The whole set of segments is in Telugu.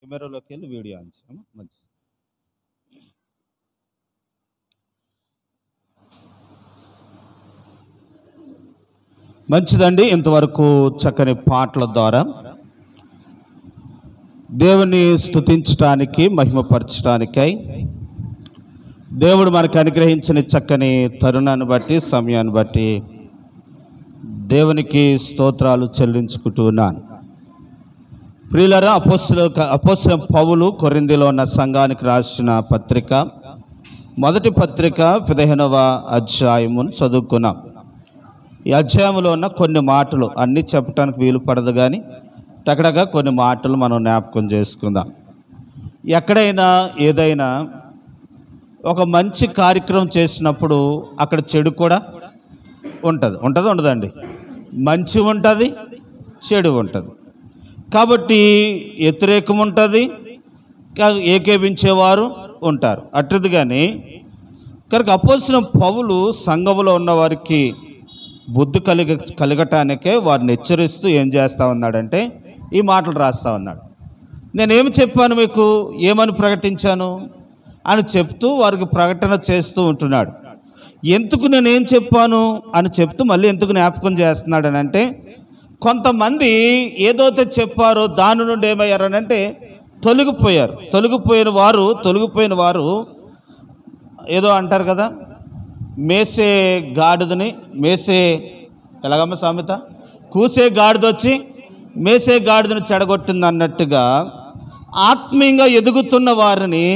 కెమెరాలోకి వెళ్ళి వీడియో అంచాము మంచి మంచిదండి. ఇంతవరకు చక్కని పాటల ద్వారా దేవుని స్తుతించడానికి మహిమపరచడానికై దేవుడు మనకు అనుగ్రహించిన చక్కని తరుణాన్ని బట్టి సమయాన్ని బట్టి దేవునికి స్తోత్రాలు చెల్లించుకుంటున్నాను. ప్రియులారా, అపోస్తలుడైన పౌలు కొరింథీలో ఉన్న సంఘానికి రాసిన పత్రిక మొదటి పత్రిక 15వ అధ్యాయమును చదువుకున్నాం. ఈ అధ్యాయంలో ఉన్న కొన్ని మాటలు అన్నీ చెప్పడానికి వీలు పడదు, కానీ టకటగా కొన్ని మాటలు మనం జ్ఞాపకం చేసుకుందాం. ఎక్కడైనా ఏదైనా ఒక మంచి కార్యక్రమం చేసినప్పుడు అక్కడ చెడు కూడా ఉండదండి. మంచి ఉంటుంది, చెడు ఉంటుంది. కాబట్టి వ్యతిరేకం ఉంటుంది, ఏకేపించేవారు ఉంటారు. అట్టిది కానీ కనుక అపోస్తలుడైన పౌలు సంఘములో ఉన్న వారికి బుద్ధి కలగటానికే వారిని హెచ్చరిస్తూ ఏం చేస్తూ ఉన్నాడంటే ఈ మాటలు రాస్తూ ఉన్నాడు. నేనేమి చెప్పాను, మీకు ఏమని ప్రకటించాను అని చెప్తూ వారికి ప్రకటన చేస్తూ ఉంటున్నాడు. ఎందుకు నేనేం చెప్పాను అని చెప్తూ మళ్ళీ ఎందుకు జ్ఞాపకం చేస్తున్నాడు అని అంటే, కొంతమంది ఏదైతే చెప్పారో దాని నుండి ఏమయ్యారనంటే తొలగిపోయిన వారు ఏదో అంటారు కదా, మేసే గాడిదని ఎలాగమ్మ సామెత, కూసే గాడిదొచ్చి మేసే గాడిదని చెడగొట్టింది అన్నట్టుగా ఆత్మీయంగా ఎదుగుతున్న వారిని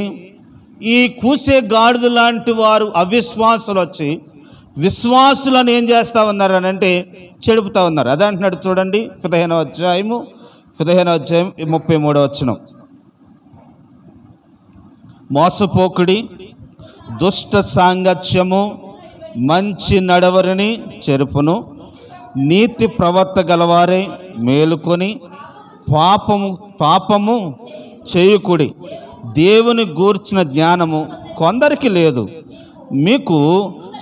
ఈ కూసే గాడిద లాంటి వారు అవిశ్వాసులు వచ్చి విశ్వాసులను ఏం చేస్తూ ఉన్నారు అని అంటే చెడుపుతూ ఉన్నారు. అదే అంటున్నాడు చూడండి, 15వ అధ్యాయం 33వ వచనం. మోసపోకుడి, దుష్ట సాంగత్యము మంచి నడవరిని చెరుపును, నీతి ప్రవర్త గలవారే మేలుకొని పాపము చేయుకుడి. దేవుని గూర్చిన జ్ఞానము కొందరికి లేదు, మీకు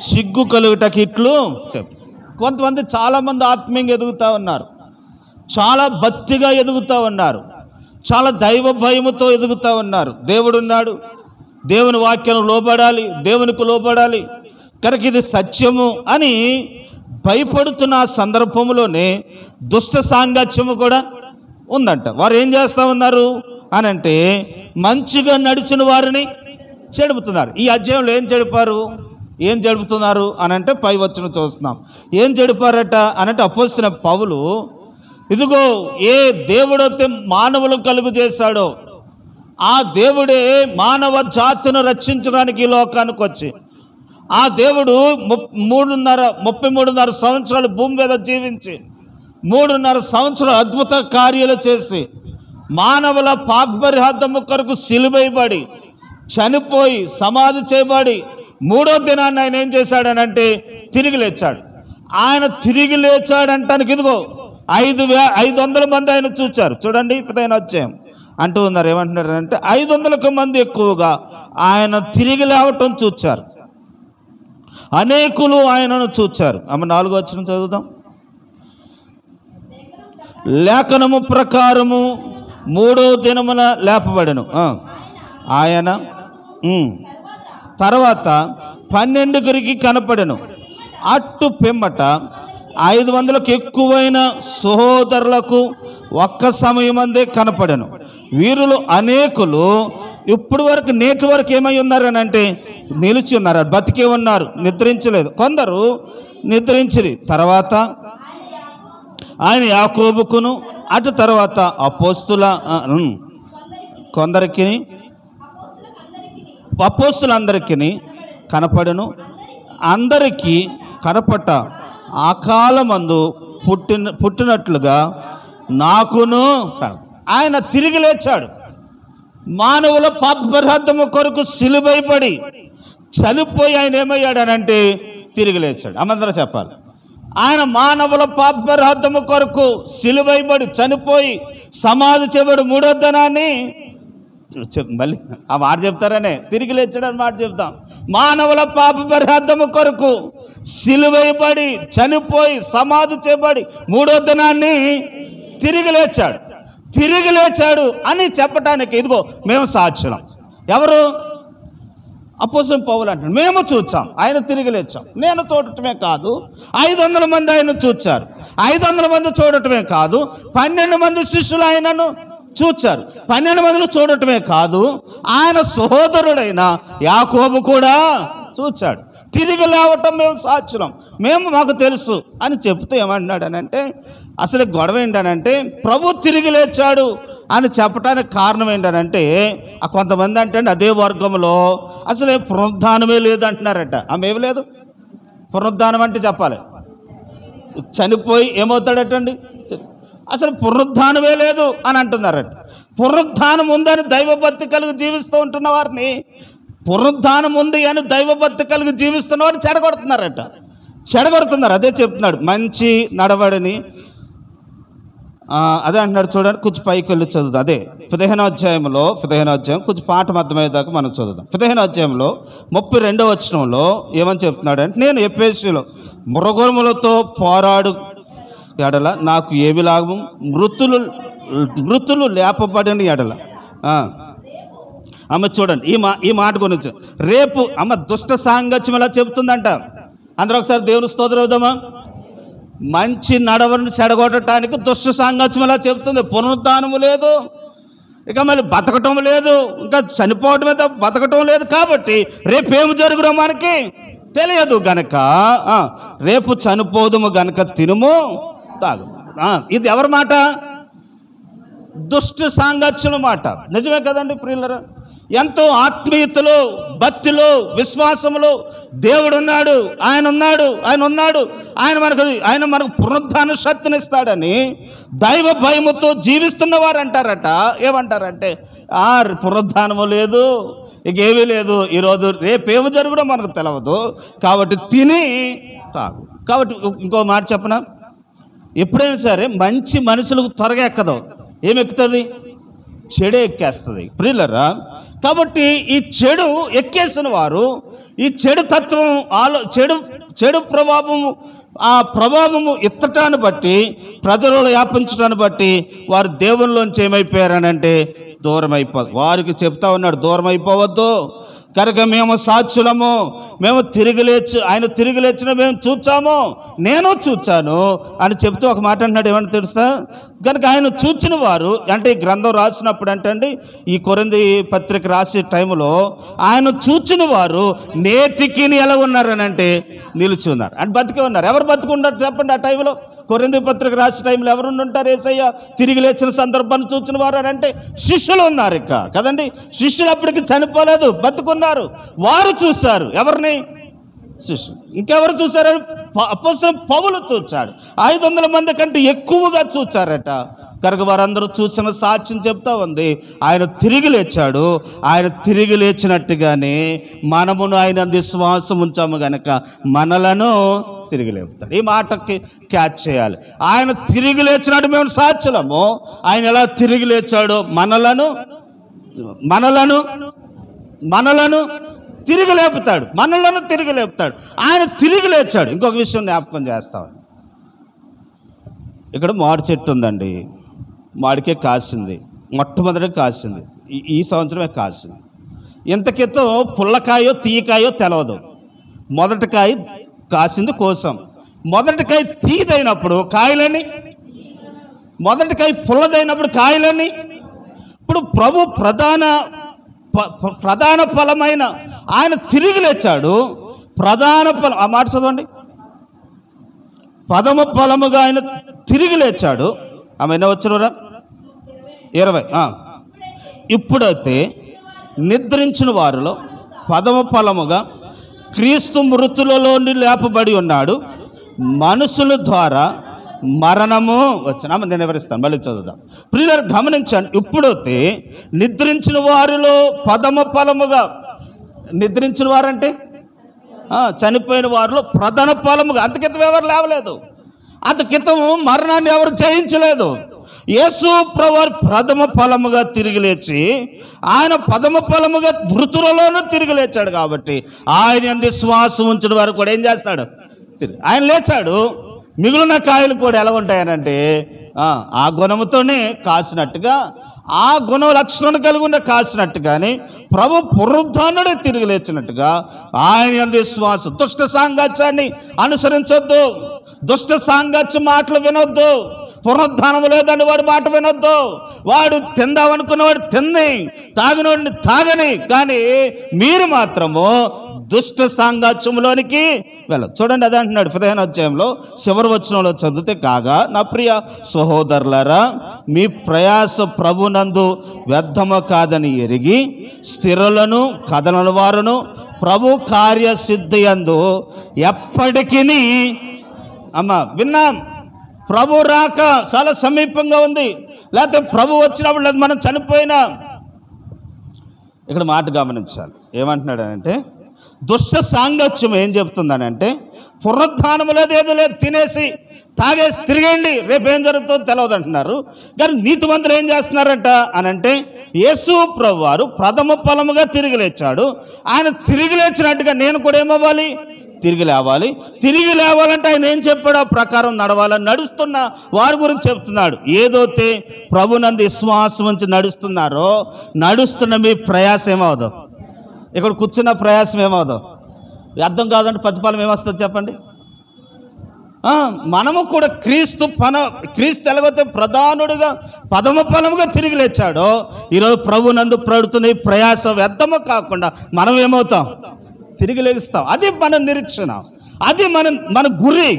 సిగ్గు కలుగుటకి ఇట్లు చెప్పు. కొంతమంది చాలామంది ఆత్మీయంగా ఎదుగుతూ ఉన్నారు, చాలా భక్తిగా ఎదుగుతూ ఉన్నారు, చాలా దైవ భయముతో ఎదుగుతూ ఉన్నారు. దేవుడు ఉన్నాడు, దేవుని వాక్యం లోబడాలి, దేవునికి లోబడాలి, కనుక ఇది సత్యము అని భయపడుతున్న సందర్భంలోనే దుష్ట సాంగత్యము కూడా ఉందంట. వారు ఏం చేస్తూ ఉన్నారు అని అంటే మంచిగా నడిచిన వారిని చెడుపుతున్నారు. ఈ అధ్యాయంలో ఏం చెడుపుతున్నారు అని అంటే పై వచ్చిన చూస్తున్నాం. ఏం చెడిపారట అని అంటే అపోస్తలుడైన పౌలు, ఇదిగో ఏ దేవుడైతే మానవులు కలుగు చేశాడో ఆ దేవుడే మానవ జాతిని రక్షించడానికి ఈ లోకానికి వచ్చి ఆ దేవుడు 33.5 సంవత్సరాలు భూమి మీద జీవించి 3.5 సంవత్సరాలు అద్భుత కార్యాలు చేసి మానవుల పాప పరిహారము కొరకు సిలువైబడి చనిపోయి సమాధి చేయబడి 3వ దినాన్ని ఆయన ఏం చేశాడనంటే తిరిగి లేచాడు. ఆయన తిరిగి లేచాడంటానికి ఇదిగో 500 మంది ఆయన చూచారు. చూడండి 15వ అధ్యాయం అంటూ ఉన్నారు. ఏమంటున్నారంటే 500 మంది ఎక్కువగా ఆయన తిరిగి లేవటం చూచారు, అనేకులు ఆయనను చూచారు. 4వ వచనం చదువుదాం. లేఖనము ప్రకారము 3వ దినమున లేపబడెను. ఆయన తర్వాత 12 కనపడెను. అట్టు పిమ్మట 500కు ఎక్కువైన సహోదరులకు ఒక్క సమయమందే కనపడెను. వీరులు అనేకులు ఇప్పుడు వరకు నేటి వరకు ఏమై ఉన్నారని అంటే నిలిచి ఉన్నారు, బతికే ఉన్నారు, నిద్రించలేదు. కొందరు నిద్రించిరి. తర్వాత ఆయన యాకోబుకును అటు తర్వాత అపోస్తులందరికీ కనపడెను. అందరికీ కనపట ఆ కాలమందు పుట్టినట్లుగా నాకును. ఆయన తిరిగి లేచాడు. మానవుల పాప పరిహారము కొరకు సిలువైబడి చనిపోయి ఆయన ఏమయ్యాడనంటే తిరిగి లేచాడు. అమందరూ చెప్పాలి. ఆయన మానవుల పాప పరిహారము కొరకు సిలువైబడి చనిపోయి సమాధి చేయబడి 3వ దినాన్ని మళ్ళీ ఆ మాట చెప్తారనే తిరిగి లేచాడని మాట చెప్తాం. మానవుల పాప పరిహారము కొరకు సిలువైబడి చనిపోయి సమాధి చేయబడి 3వ దినాన్ని తిరిగి లేచాడు. తిరిగి లేచాడు అని చెప్పటానికి ఇదిగో మేము సాక్షులం. ఎవరు? అపోస్తలుడైన పౌలు అంటాడు, మేము చూచాం, ఆయన తిరిగి లేచాం. నేను చూడటమే కాదు, 500 మంది ఆయన చూచారు. 500 మంది చూడటమే కాదు, 12 మంది శిష్యులు ఆయనను చూచారు. 12 మందిని చూడటమే కాదు, ఆయన సహోదరుడైన యాకోబు కూడా చూచాడు. తిరిగి లేవటం మేము సాక్షులం, మాకు తెలుసు అని చెప్తూ ఏమంటున్నాడనంటే, అసలు గొడవ ఏంటనంటే ప్రభు తిరిగి లేచాడు అని చెప్పడానికి కారణం ఏంటనంటే, కొంతమంది అంటే అదే వర్గంలో అసలే పునరుద్ధానమే లేదు అంటున్నారట. ఆమె లేదు, పునరుద్ధానం అంటే చెప్పాలి, చనిపోయి ఏమవుతాడటండి, అసలు పునరుద్ధానమే లేదు అని అంటున్నారట. పునరుద్ధానం ఉందని దైవభక్తి కలిగి జీవిస్తూ ఉంటున్న వారిని, పునరుద్ధానం ఉంది అని దైవభక్తి కలిగి జీవిస్తున్న వారిని చెడగొడుతున్నారు. అదే చెప్తున్నాడు, మంచి నడవడిని అదే అంటున్నాడు. చూడండి, కొంచెం పైకి వెళ్ళి చదువుతాం. అదే 15వ అధ్యాయం కొంచెం పాఠం అర్థమయ్యేదాకా మనం చదువుదాం. 15వ అధ్యాయంలో 32వ వచనంలో ఏమని చెప్తున్నాడు అంటే, నేను ఎఫెసీలో మృగములతో పోరాడు ఎడల నాకు ఏమి లాభం, మృతులు లేపబడిన ఎడల. అమ్మ చూడండి, ఈ మాట గురించి రేపు అమ్మ దుష్ట సాంగత్యం ఎలా చెబుతుందంట. అందరూ ఒకసారి దేవుని స్తోత్రం అవుదామా. మంచి నడవడిని చెడగొట్టడానికి దుష్ట సాంగత్యం ఎలా చెబుతుంది. పునరుద్ధానము లేదు, ఇక మళ్ళీ బతకటం లేదు, ఇంకా చనిపోవటమే బతకటం లేదు. కాబట్టి రేపేమి జరుగునో మనకి తెలియదు గనక రేపు చనిపోదుము గనక తినుము తాగు. ఇది ఎవరి మాట? దుష్ట సాంగత్యం మాట. నిజమే కదండి ప్రియులరా. ఎంతో ఆత్మీయతలో, భక్తిలో, విశ్వాసములో దేవుడు ఉన్నాడు, ఆయన మనకు పునరుద్ధాన శక్తినిస్తాడని దైవ భయముతో జీవిస్తున్న వారు అంటారట. ఏమంటారంటే పునరుద్ధానము లేదు, ఇక ఏమీ లేదు, ఈరోజు రేపేమి జరుగునో మనకు తెలియదు, కాబట్టి తిని తాగు. కాబట్టి ఇంకో మాట చెప్పనా, ఎప్పుడైనా సరే మంచి మనుషులకు త్వరగా ఎక్కదు, ఏమెక్కుతుంది? చెడు ఎక్కేస్తుంది ప్రియులరా. కాబట్టి ఈ చెడు ఎక్కేసిన వారు, ఈ చెడు తత్వం చెడు ప్రభావము, ఆ ప్రభావము ఎత్తటాన్ని బట్టి, ప్రజలలో వ్యాపించడాన్ని బట్టి వారు దేవునిలోంచి ఏమైపోయారనంటే దూరం అయిపోదు. వారికి చెప్తా ఉన్నాడు, దూరం అయిపోవద్దు, కనుక మేము సాక్షులము, మేము ఆయన తిరిగి లేచిన మేము చూచాము, నేను చూచాను అని చెప్తూ ఒక మాట అంటున్నాడు. ఏమన్నా తెలుసా? కనుక ఆయన చూచిన వారు అంటే ఈ గ్రంథం రాసినప్పుడు అంటే అండి, ఈ కొరింథీ పత్రిక రాసే టైంలో ఆయన చూచిన వారు నేటికి ఎలా ఉన్నారని అంటే నిలిచి ఉన్నారు, అంటే బతికే ఉన్నారు. ఎవరు బతుకున్నారు చెప్పండి? ఆ టైంలో కొరింథీ పత్రిక రాసే టైంలో ఎవరు ఉంటారు? యేసయ్య తిరిగి లేచిన సందర్భాన్ని చూసిన వారు అని అంటే శిష్యులు ఉన్నారు ఇక కదండి. శిష్యులు అప్పటికి చనిపోలేదు, బతుకున్నారు. వారు చూశారు ఎవరిని? శిష్యులు. ఇంకెవరు చూశారు? అపోస్తలుడైన పౌలు చూచాడు. 500 మంది కంటే ఎక్కువగా చూచారట. కనుక వారందరూ చూసిన సాక్ష్యం చెప్తా ఉంది, ఆయన తిరిగి లేచాడు. ఆయన తిరిగి లేచినట్టుగానే మనమును ఆయన విశ్వాసం ఉంచాము గనక మనలను తిరిగి లేపుతాడు. ఈ మాటకి క్యాచ్ చేయాలి. ఆయన తిరిగి లేచినాడు, మేము సాక్షులము. ఆయన ఎలా తిరిగి లేచాడో మనలను తిరిగి లేపుతాడు, మనలను తిరిగి లేపుతాడు. ఆయన తిరిగి లేచాడు. ఇంకొక విషయం జ్ఞాపకం చేస్తాను. ఇక్కడ మామిడి చెట్టు ఉందండి, మామిడికే కాసింది, మొట్టమొదటి కాసింది, ఈ సంవత్సరమే కాసింది. ఇంత క్రితం పుల్లకాయో తీయకాయో తెలవదు. మొదటి కాయ కాసింది కోసం. మొదటి కాయ తీయదైనప్పుడు కాయలని, మొదటి కాయ పుల్లదైనప్పుడు కాయలని. ఇప్పుడు ప్రభు ప్రధాన ఫలమైన ఆయన తిరిగి లేచాడు. ప్రధాన ఫలం, ఆ మాట చదవండి, ప్రథమ ఫలముగా ఆయన తిరిగి లేచాడు. ఆమె ఎన్నో వచ్చురా? 20. ఇప్పుడైతే నిద్రించిన వారిలో ప్రథమ ఫలముగా క్రీస్తు మృతులలో నుండి లేపబడి ఉన్నాడు. మనుషుల ద్వారా మరణము వచ్చిన, నేను వివరిస్తాను, మళ్ళీ చదువుదాం. ప్రియులారా గమనించండి, ఇప్పుడైతే నిద్రించిన వారిలో ప్రథమ ఫలముగా, నిద్రించిన వారంటే చనిపోయిన వారిలో ప్రధాన ఫలముగా, అంతకితం ఎవరు లేవలేదు, అంతకితం మరణాన్ని ఎవరు జయించలేదు. యేసు ప్రభువు ప్రథమ ఫలముగా తిరిగి లేచి, ఆయన ప్రథమ ఫలముగా మృతులలోనూ తిరిగి లేచాడు. కాబట్టి ఆయన యందు శ్వాసం ఉంచిన వారు కూడా ఏం చేస్తాడు? ఆయన లేచాడు. మిగిలిన కాయలు కూడా ఎలా ఉంటాయనంటే ఆ గుణముతోనే కాసినట్టుగా, ఆ గుణ లక్షణాన్ని కలిగి ఉన్న కాసినట్టుగానే ప్రభు పునరుద్ధానుడే తిరిగి లేచినట్టుగా ఆయన యందు విశ్వాసం. దుష్ట సాంగత్యాన్ని అనుసరించొద్దు, దుష్ట సాంగత్య మాటలు వినొద్దు. పునరుద్ధానం లేదని వాడు మాట వినొద్దు. వాడు తిందామనుకున్నవాడు తింది, తాగినవాడిని తాగని, కానీ మీరు మాత్రము దుష్ట సాంగత్యంలోనికి వెళ్ళదు. చూడండి, అదే అంటున్నాడు 15వ అధ్యాయంలో చివరి వచనంలో చదివితే, కాగా నా ప్రియ సహోదరులారా, మీ ప్రయాస ప్రభునందు వ్యర్థము కాదని ఎరిగి స్థిరులను కదలని వారును ప్రభు కార్యసిద్ధి యందు ఎప్పటికీ విన్నాం. ప్రభు రాక చాలా సమీపంగా ఉంది, లేకపోతే ప్రభు వచ్చినప్పుడు మనం చనిపోయినా. ఇక్కడ మాట గమనించాలి. ఏమంటున్నాడనంటే, దుష్ట సాంగత్యం ఏం చెప్తుందనంటే, పునరుద్ధానం లేదు, ఏదో లేదు, తినేసి తాగేసి తిరిగేయండి, రేపేం జరుగుతుందో తెలియదు అంటున్నారు. కానీ నీతిమంతులు ఏం చేస్తున్నారంట అనంటే, యేసు ప్రభు వారు ప్రథమ ఫలముగా తిరిగి లేచాడు. ఆయన తిరిగి లేచినట్టుగా నేను కూడా ఏమవ్వాలి? తిరిగి లేవాలి. తిరిగి లేవాలంటే ఆయన ఏం చెప్పాడో ఆ ప్రకారం నడవాలని నడుస్తున్న వారి గురించి చెప్తున్నాడు. ఏదైతే ప్రభునందు విశ్వాసం ఉంచి నడుస్తున్నారో, నడుస్తున్న మీ ప్రయాసం ఏమవుదు? ఇక్కడ కూర్చున్న ప్రయాసం ఏమవుదు? అర్థం కాదంటే ప్రతిఫలం ఏమొస్తుంది చెప్పండి? మనము కూడా క్రీస్తు ఎలాగైతే ప్రధానుడిగా ప్రథమ ఫలముగా తిరిగి లేచాడో, ఈరోజు ప్రభునందు పడుతున్న ఈ ప్రయాస వ్యర్థము కాకుండా మనం ఏమవుతాం? తిరిగి లేస్తాం. అది మన నిరీక్షణ, అది మన గురి,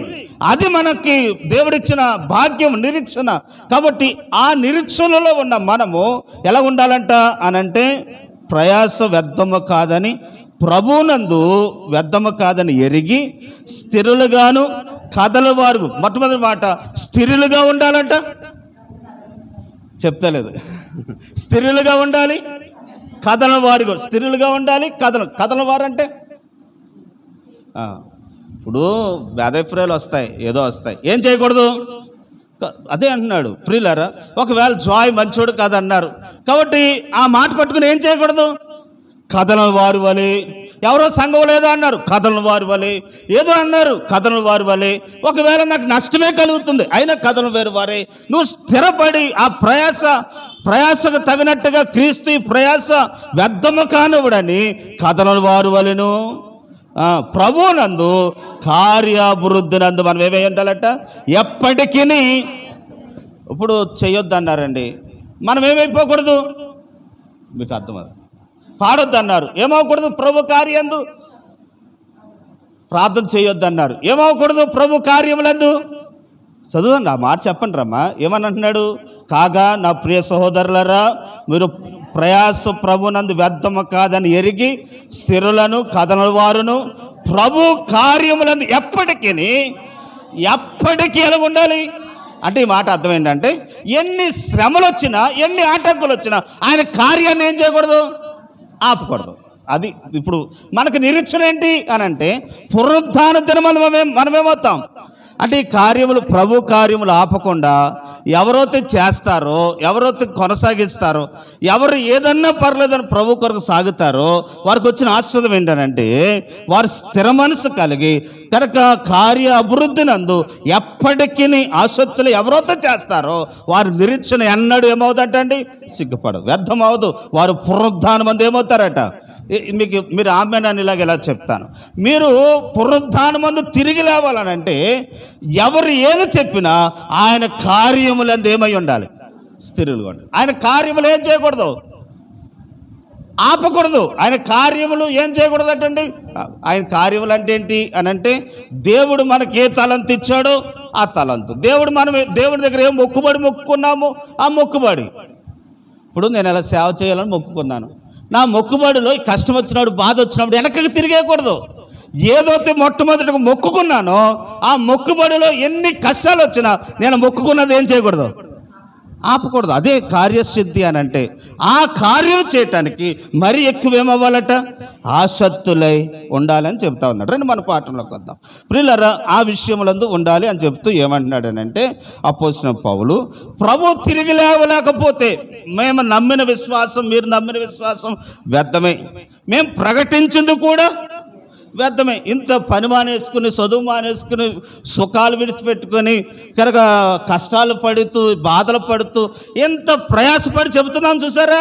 అది మనకి దేవుడిచ్చిన భాగ్యం, నిరీక్షణ. కాబట్టి ఆ నిరీక్షణలో ఉన్న మనము ఎలా ఉండాలంట అనంటే, ప్రయాస వ్యర్థము కాదని, ప్రభునందు వ్యర్థము కాదని ఎరిగి స్థిరులుగాను కదలవారు. మొట్టమొదటి మాట స్థిరులుగా ఉండాలంట, చెప్తలేదు. స్థిరులుగా ఉండాలి, కదలవారు కూడా స్థిరులుగా ఉండాలి. కదలవారు అంటే ఇప్పుడు బేదఫ్రేలు వస్తాయి, ఏదో వస్తాయి, ఏం చేయకూడదు? అదే అంటున్నాడు, ప్రియులారా, ఒకవేళ జాయ్ మంచోడు కాదన్నారు కాబట్టి ఆ మాట పట్టుకుని ఏం చేయకూడదు? కథలను వారి వలె. ఎవరో సంఘం లేదో అన్నారు, కథలను వారి వలె. ఏదో అన్నారు, కథలను వారి వలె. ఒకవేళ నాకు నష్టమే కలుగుతుంది, అయినా కథలను వేరు వారే. నువ్వు స్థిరపడి ఆ ప్రయాసకు తగినట్టుగా క్రీస్తు ప్రయాస వ్యర్థము కానివ్వడని కథలను వారు వలెను ప్రభునందు కార్యాభివృద్ధి నందు మనం ఏమై ఉండాలట? ఎప్పటికీ. ఇప్పుడు చేయొద్దు అన్నారండి, మనం ఏమైపోకూడదు? మీకు అర్థమవుతుంది. పాడొద్దు అన్నారు, ఏమవకూడదు? ప్రభు కార్యందు. ప్రార్థన చేయొద్దు అన్నారు, ఏమవకూడదు? ప్రభు కార్యములందు. చదువుదండి, ఆ మాట చెప్పండి రమ్మా. ఏమని అంటున్నాడు? కాగా నా ప్రియ సహోదరులరా, మీరు ప్రయాస ప్రభునందు వ్యర్థము కాదని ఎరిగి స్థిరులను కదలని వారును ప్రభు కార్యములందు ఎప్పటికీ ఎలా ఉండాలి అంటే, ఈ మాట అర్థం ఏంటంటే, ఎన్ని శ్రమలు వచ్చినా, ఎన్ని ఆటంకులు వచ్చినా ఆయన కార్యాన్ని ఏం చేయకూడదు? ఆపకూడదు. అది ఇప్పుడు మనకు నిరీక్షణ ఏంటి అని అంటే, పునరుద్ధాన దినములు మనమేమవుతాం అంటే, ఈ కార్యములు, ప్రభు కార్యములు ఆపకుండా ఎవరైతే చేస్తారో, ఎవరైతే కొనసాగిస్తారో, ఎవరు ఏదన్నా పర్లేదని ప్రభు కొరకు సాగుతారో వారికి వచ్చిన ఆశ్రదం ఏంటనంటే, వారు స్థిర మనసు కలిగి కనుక కార్య అభివృద్ధి నందు ఎప్పటికీ ఆసక్తులు ఎవరైతే చేస్తారో వారి నిరీక్షణ ఎన్నడూ ఏమవుతుందండి? సిగ్గుపడదు, వ్యర్థం అవదు. వారు పునరుద్ధానం మంది ఏమవుతారట? మీరు ఆమెనని ఇలాగ ఎలా చెప్తాను, మీరు పునరుద్ధానం మందు తిరిగి లేవాలనంటే ఎవరు ఏది చెప్పినా ఆయన కార్యములందు ఏమై ఉండాలి? స్థిరులుగా ఉండాలి. ఆయన కార్యములు ఏం చేయకూడదు? ఆపకూడదు. ఆయన కార్యములు ఏం చేయకూడదు అంటండి. ఆయన కార్యములు అంటే ఏంటి అని అంటే, దేవుడు మనకి ఏ తలంతు ఇచ్చాడో ఆ తలంతు, దేవుడి దగ్గర ఏం మొక్కుబడి మొక్కుకున్నామో ఆ మొక్కుబడి. ఇప్పుడు నేను ఎలా సేవ చేయాలని మొక్కుకున్నాను, నా మొక్కుబడిలో కష్టం వచ్చినప్పుడు, బాధ వచ్చినప్పుడు వెనక్కి తిరిగేయకూడదు. ఏదైతే మొట్టమొదటిగా మొక్కుకున్నానో ఆ మొక్కుబడిలో ఎన్ని కష్టాలు వచ్చినా నేను మొక్కుకున్నది ఏం చేయకూడదు? ఆపకూడదు. అదే కార్యసిద్ధి అని అంటే, ఆ కార్యం చేయటానికి మరీ ఎక్కువేమవ్వాలట? ఆసక్తులై ఉండాలని చెప్తా ఉన్నాడు. రండి మన పాఠంలోకి వద్దాం. ప్రియులారా, ఆ విషయములందు ఉండాలి అని చెప్తూ ఏమంటున్నాడు అని అంటే, అపోస్తలుడైన పౌలు, ప్రభు తిరిగి లేవలేకపోతే మేము నమ్మిన విశ్వాసం, మీరు నమ్మిన విశ్వాసం వ్యర్థమే, మేము ప్రకటించింది కూడా వ్యర్థమే. ఇంత పని మానేసుకుని, చదువు మానేసుకుని, సుఖాలు విడిచిపెట్టుకొని కనుక కష్టాలు పడుతూ, బాధలు పడుతూ, ఎంత ప్రయాసపడి చెబుతున్నాను చూసారా?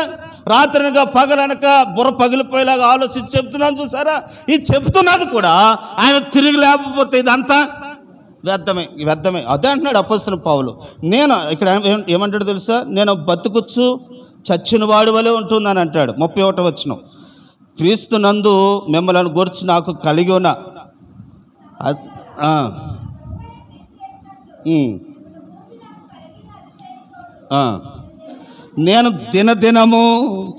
రాత్రనగా పగలనక బుర్ర పగిలిపోయేలాగా ఆలోచించి చెబుతున్నాను చూసారా? ఇది చెబుతున్నది కూడా ఆయన తిరిగి లేకపోతే ఇదంతా వ్యర్థమే. అదే అంటున్నాడు అపోస్తలుడైన పౌలు. నేను ఇక్కడ ఏమంటాడు తెలుసా? నేను బతుకుచ్చు చచ్చిన వాడి వలె ఉంటుందని అంటాడు. 31వ వచనం. క్రీస్తు నందు మిమ్మల్ని గురించి నాకు కలిగి ఉన్న నేను దినదినము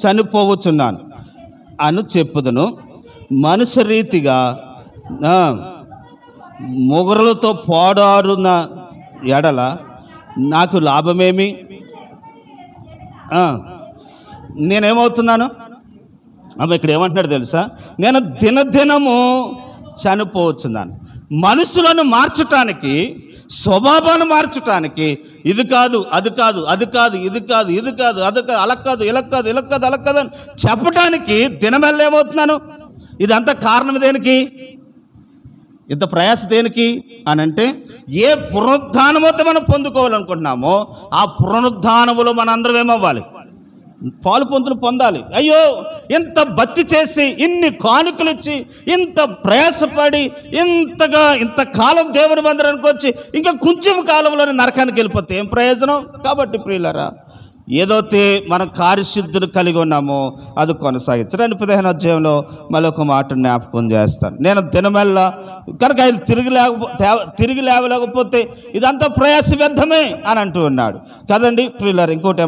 చనిపోవచ్చున్నాను అని చెప్పుదును. మనుష్య రీతిగా మొగరులతో పోరాడున్న ఎడల నాకు లాభమేమి? నేనేమవుతున్నాను? ఇక్కడ ఏమంటున్నాడు తెలుసా? నేను దినదినము చనిపోవచ్చున్నాను. మనుషులను మార్చటానికి, స్వభావాన్ని మార్చటానికి ఇది కాదు, అది కాదు, అది కాదు, ఇది కాదు, ఇది కాదు, అది కాదు, అలా కాదు, ఇలా కాదు, ఇలా కాదు, అలా కాదు అని చెప్పటానికి దినమెల్ల ఏమవుతున్నాను? ఇదంతా కారణం దేనికి? ఇంత ప్రయాస దేనికి అని అంటే, ఏ పునరుద్ధానమైతే మనం పొందుకోవాలనుకుంటున్నామో ఆ పునరుద్ధానములో మనందరం ఏమవ్వాలి? పాలు పొందులు పొందాలి. అయ్యో, ఇంత భక్తి చేసి, ఇన్ని కానుకలు ఇచ్చి, ఇంత ప్రయాసపడి, ఇంతకాలం దేవుని మందిరానికి వచ్చి ఇంకా కొంచెం కాలంలోనే నరకానికి వెళ్ళిపోతే ఏం ప్రయోజనం? కాబట్టి ప్రియులారా, ఏదైతే మన కార్యసిద్ధులు కలిగి ఉన్నామో అది కొనసాగించండి. 15వ అధ్యాయంలో మళ్ళీ ఒక మాట జ్ఞాపకం చేస్తాను. నేను దినమెల్లా కనుక ఆయన తిరిగి లేవలేకపోతే ఇదంతా ప్రయాస వ్యర్థమే అని అంటూ ఉన్నాడు కదండి ప్రియులారా. ఇంకోటి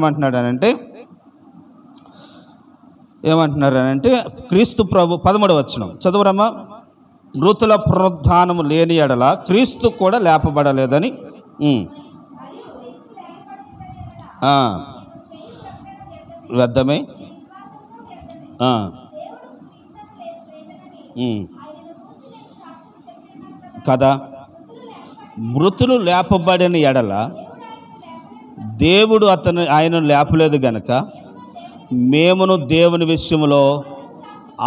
ఏమంటున్నాడనంటే క్రీస్తు ప్రభు 13వ వచనం చదువురమ్మా. మృతుల పునరుద్ధానము లేని ఎడల క్రీస్తు కూడా లేపబడలేదని. వ్యర్థమే కదా. మృతులు లేపబడిన ఎడల దేవుడు ఆయనను లేపలేదు గనక మేమును దేవుని విషయంలో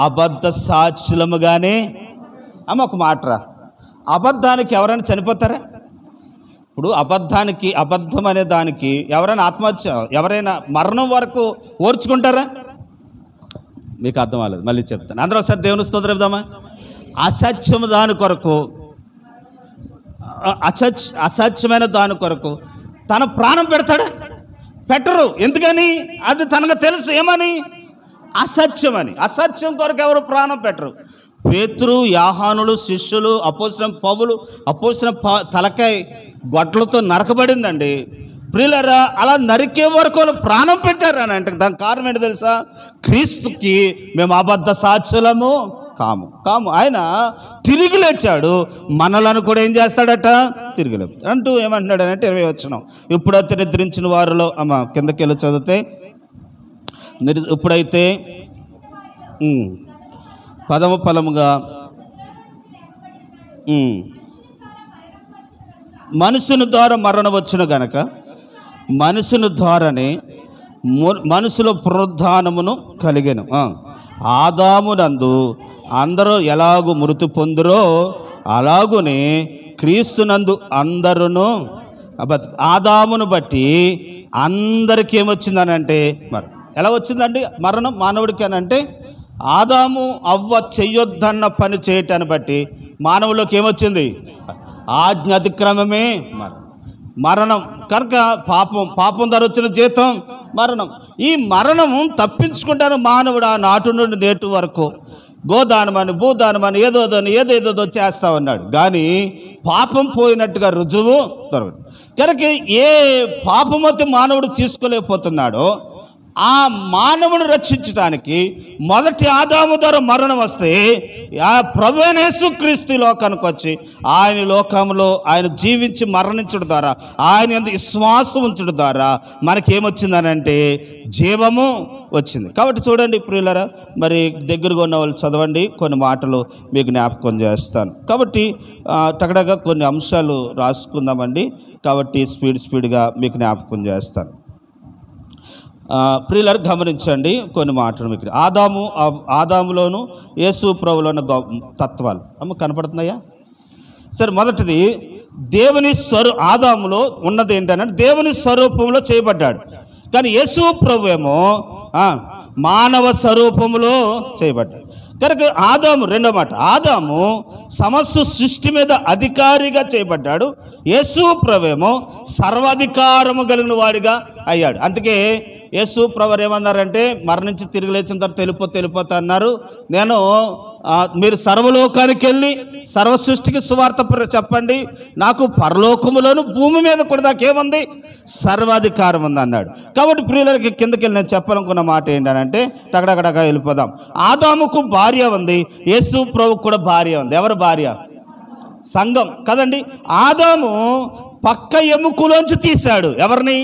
అబద్ధ సాక్షులముగానే. ఒక మాటరా, అబద్ధానికి ఎవరైనా చనిపోతారా? ఇప్పుడు అబద్ధం అనే దానికి ఎవరైనా ఆత్మహత్య, ఎవరైనా మరణం వరకు ఓర్చుకుంటారా? మీకు అర్థం అవ్వలేదు, మళ్ళీ చెప్తాను. అందరూ ఒకసారి దేవుని స్తోత్రం చెప్దామా? అసత్యము దాని కొరకు, అసత్యమైన దాని కొరకు తన ప్రాణం పెడతాడా? పెట్టరు. ఎందుకని? అది తనకు తెలుసు. ఏమని? అసత్యమని. అసత్యం కొరకు ఎవరు ప్రాణం పెట్టరు. పేతురు, యాహానులు, శిష్యులు, అపోస్తలుడైన పౌలు, అపోస్తలుడైన తలకాయ గొడ్లతో నరకబడిందండి ప్రియులారా. అలా నరికే వరకు వాళ్ళు ప్రాణం పెట్టారు అని అంటే దానికి కారణం ఏంటి తెలుసా? క్రీస్తుకి మేము అబద్ధ సాక్షులము కాము. ఆయన తిరిగి లేచాడు, మనలను కూడా ఏం చేస్తాడట? తిరిగి లేపుతాడు అంటూ ఏమంటున్నాడు అంటే 20వ వచనం. ఇప్పుడైతే నిద్రించిన వారిలో కిందకి వెళ్ళి చదివితే, ఇప్పుడైతే పదము ఫలముగా మనుషుని ద్వారా మరణం వచ్చును గనక మనుషుని ద్వారానే మనుషుల పునరుద్ధానమును కలిగెను. ఆదామునందు అందరూ ఎలాగూ మృతి పొందురో అలాగునే క్రీస్తునందు అందరూ. ఆదామును బట్టి అందరికీ ఏమొచ్చిందని అంటే, మరి ఎలా వచ్చిందండి మరణం మానవుడికి అని అంటే, ఆదాము అవ్వ చెయ్యొద్దన్న పని చేయటాన్ని బట్టి మానవులోకి ఏమొచ్చింది? ఆజ్ఞ అతిక్రమమే మరణం. కనుక పాపం ధర వచ్చిన జీతం మరణం. ఈ మరణం తప్పించుకుంటాను మానవుడు ఆ నాటు నుండి నేటి వరకు గోదానమని, భూదానమని, ఏదేదో చేస్తా ఉన్నాడు. కానీ పాపం పోయినట్టుగా రుజువు దొరకదు. కనుక ఏ పాపమతి మానవుడు తీసుకోలేకపోతున్నాడో ఆ మానవుని రక్షించడానికి మొదటి ఆదాము ద్వారా మరణం వస్తే ఆ ప్రభువైన యేసుక్రీస్తు లోకానికి వచ్చి ఆయన లోకంలో ఆయన జీవించి మరణించడం ద్వారా, ఆయన యందు విశ్వాసం ఉంచడం ద్వారా మనకేమొచ్చిందనంటే జీవము వచ్చింది. కాబట్టి చూడండి ప్రియులారా, మరి దగ్గరగా ఉన్న వాళ్ళు చదవండి, కొన్ని మాటలు మీకు జ్ఞాపకం చేస్తాను. కాబట్టి టగడగా కొన్ని అంశాలు రాసుకుందామండి. కాబట్టి స్పీడ్గా మీకు జ్ఞాపకం చేస్తాను. ప్రియులారు గమనించండి కొన్ని మాటలు మీకు. ఆదాములోను యేసు ప్రభులోని తత్వాలు కనపడుతున్నాయా? సరే, మొదటిది దేవుని ఆదాములో ఉన్నది ఏంటంటే దేవుని స్వరూపంలో చేయబడ్డాడు. కానీ యేసు ప్రభు ఏమో మానవ స్వరూపంలో చేయబడ్డాడు. కనుక ఆదాము, రెండో మాట, ఆదాము సమస్త సృష్టి మీద అధికారిగా చేయబడ్డాడు. యేసు ప్రభు ఏమో సర్వాధికారము కలిగిన వాడిగా అయ్యాడు. అందుకే యేసు ప్రభు ఏమన్నారంటే, మరణించి తిరిగి లేచిన తర్వాత వెళ్ళిపోతా అన్నారు. మీరు సర్వలోకానికి వెళ్ళి సర్వ సృష్టికి సువార్త చెప్పండి, నాకు పరలోకములోను భూమి మీద కూడా నాకేముంది, సర్వాధికారం ఉంది అన్నాడు. కాబట్టి ప్రియులకి కిందకి వెళ్ళి నేను చెప్పాలనుకున్న మాట ఏంటంటే, టగడగడగా వెళ్ళిపోదాం. ఆదాముకు భార్య ఉంది, యేసు ప్రభుకు కూడా భార్య ఉంది. ఎవరు భార్య? సంఘం కదండి. ఆదాము పక్క ఎముకలోంచి తీశాడు ఎవరిని?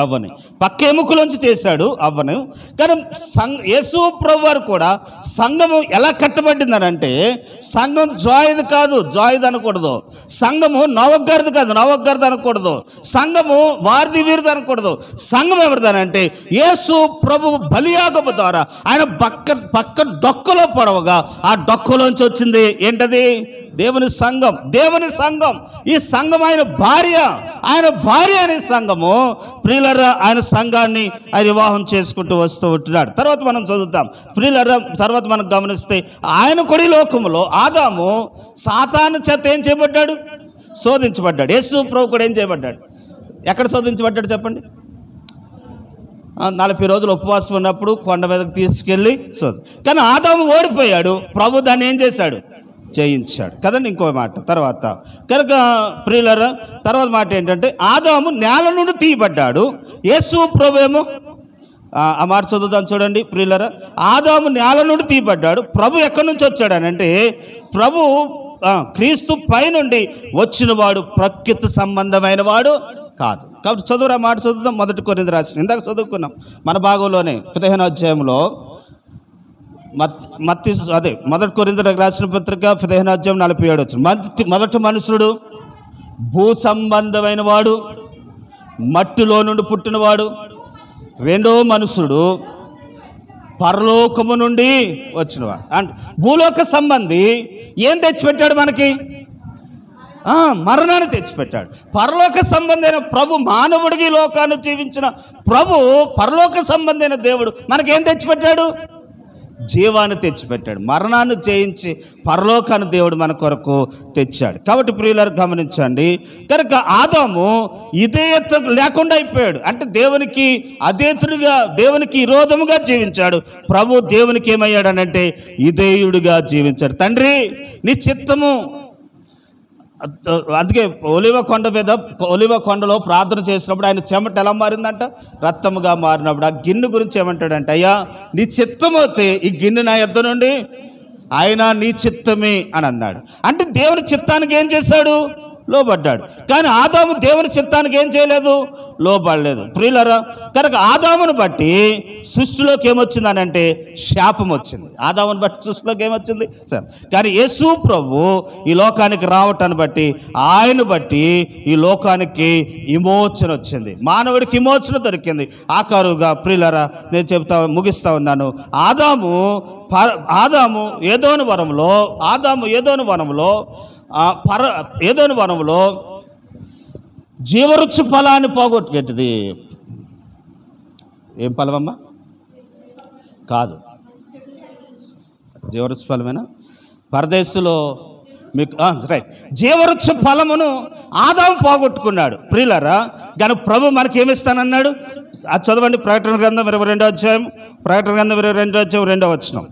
అవ్వని. పక్క ఎముకలోంచి తీశాడు అవ్వను. కానీ యేసు ప్రభు వారు కూడా సంఘము ఎలా కట్టబడిందనంటే, సంఘం జాయిది కాదు, జాయిది అనకూడదు. సంఘము నవగ్గారిది కాదు, నవగ్గారిది అనకూడదు. సంఘము వారిది వీరిది అనకూడదు. సంఘం ఎవరిదనంటే యేసు ప్రభు బలియాగము ద్వారా ఆయన పక్క డొక్కలో పడవగా ఆ డొక్కలోంచి వచ్చింది ఏంటది? దేవుని సంఘం. దేవుని సంఘం. ఈ సంఘం ఆయన భార్య అనే సంఘము. ప్రియులరా, ఆయన సంఘాన్ని ఆయన వివాహం చేసుకుంటూ వస్తూ ఉంటున్నాడు. తర్వాత మనం చదువుతాం ప్రియులరా. తర్వాత మనం గమనిస్తే ఆయన కొడి లోకములో ఆదాము సాతాను చేత ఏం చేయబడ్డాడు? శోధించబడ్డాడు. యేసు ప్రభు కూడా ఏం చేయబడ్డాడు? ఎక్కడ శోధించబడ్డాడు చెప్పండి? 40 రోజులు ఉపవాసం ఉన్నప్పుడు కొండ మీదకి తీసుకెళ్ళి కానీ ఆదాము ఓడిపోయాడు. ప్రభు దాన్ని ఏం చేశాడు? జయించాడు కదండి. ఇంకో మాట తర్వాత కనుక ప్రియులరా, తర్వాత మాట ఏంటంటే ఆదాము నేల నుండి తీయబడ్డాడు, యేసు ప్రభు ఏమో ఆ మాట చదువుదాం చూడండి ప్రియులరా. ఆదాము నేల నుండి తీయబడ్డాడు, ప్రభు ఎక్కడి నుంచి వచ్చాడనంటే ప్రభు క్రీస్తు పై నుండి వచ్చిన వాడు, ప్రకృతి సంబంధమైన వాడు కాదు. కాబట్టి చదువురా మాట చదువుదాం. 1 కొరింథీ రాసిన, ఇందాక చదువుకున్నాం మన భాగంలోనే 15వ అధ్యాయంలో 1 కొరింథీయులకు రాసిన పత్రిక 15వ అధ్యాయం 47 వచ్చింది. మొదటి మనుషుడు భూ సంబంధమైన వాడు, మట్టిలో నుండి పుట్టినవాడు. రెండో మనుషుడు పరలోకము నుండి వచ్చినవాడు. అంటే భూలోక సంబంధి ఏం తెచ్చిపెట్టాడు మనకి? మరణాన్ని తెచ్చిపెట్టాడు. పరలోక సంబంధమైన ప్రభు మానవుడికి లోకాన్ని జీవించిన ప్రభు, పరలోక సంబంధమైన దేవుడు మనకేం తెచ్చిపెట్టాడు? జీవాన్ని తెచ్చిపెట్టాడు. మరణాన్ని జయించి పరలోకాన్ని దేవుడు మన కొరకు తెచ్చాడు. కాబట్టి ప్రియులారు గమనించండి. కనుక ఆదాము విధేయత లేకుండా అయిపోయాడు. అంటే దేవునికి అధేతుడిగా, దేవునికి విరోధముగా జీవించాడు. ప్రభు దేవునికి ఏమయ్యాడనంటే విధేయుడిగా జీవించాడు. తండ్రి నీ చిత్తము. అందుకే ఒలివ కొండలో ప్రార్థన చేసినప్పుడు ఆయన చెమట ఎలా మారిందంట? రక్తముగా మారినప్పుడు ఆ గిన్నె గురించి ఏమంటాడంటే, అయ్యా నీ చిత్తమైతే ఈ గిన్నె నా యొద్ద నుండి ఆయన నీ చిత్తమే అని అన్నాడు. అంటే దేవుని చిత్తానికి ఏం చేశాడు? లోబడ్డాడు. కానీ ఆదాము దేవుని చిత్తానికి ఏం చేయలేదు? లోబడలేదు. ప్రియులరా, కనుక ఆదామును బట్టి సృష్టిలోకి ఏమొచ్చిందనంటే శాపం వచ్చింది. ఆదామును బట్టి సృష్టిలోకి ఏమొచ్చింది? కానీ యేసు ప్రభు ఈ లోకానికి రావటాన్ని బట్టి, ఆయన బట్టి ఈ లోకానికి విమోచన వచ్చింది. మానవుడికి విమోచన దొరికింది. ఆకారుగా ప్రియులరా నేను ముగిస్తా ఉన్నాను. ఆదాము ఏదోను వనంలో జీవవృక్ష ఫలాన్ని పోగొట్టుకెట్టింది. ఏం ఫలమమ్మా? కాదు, జీవవృక్ష ఫలమేనా? పరదేశంలో మీకు రైట్. జీవవృక్ష ఫలమును ఆదాము పోగొట్టుకున్నాడు. ప్రియులారా, కానీ ప్రభు మనకి ఏమిస్తానన్నాడు? అది చదవండి. ప్రకటన గ్రంథం 22వ అధ్యాయం, 2వ వచనం.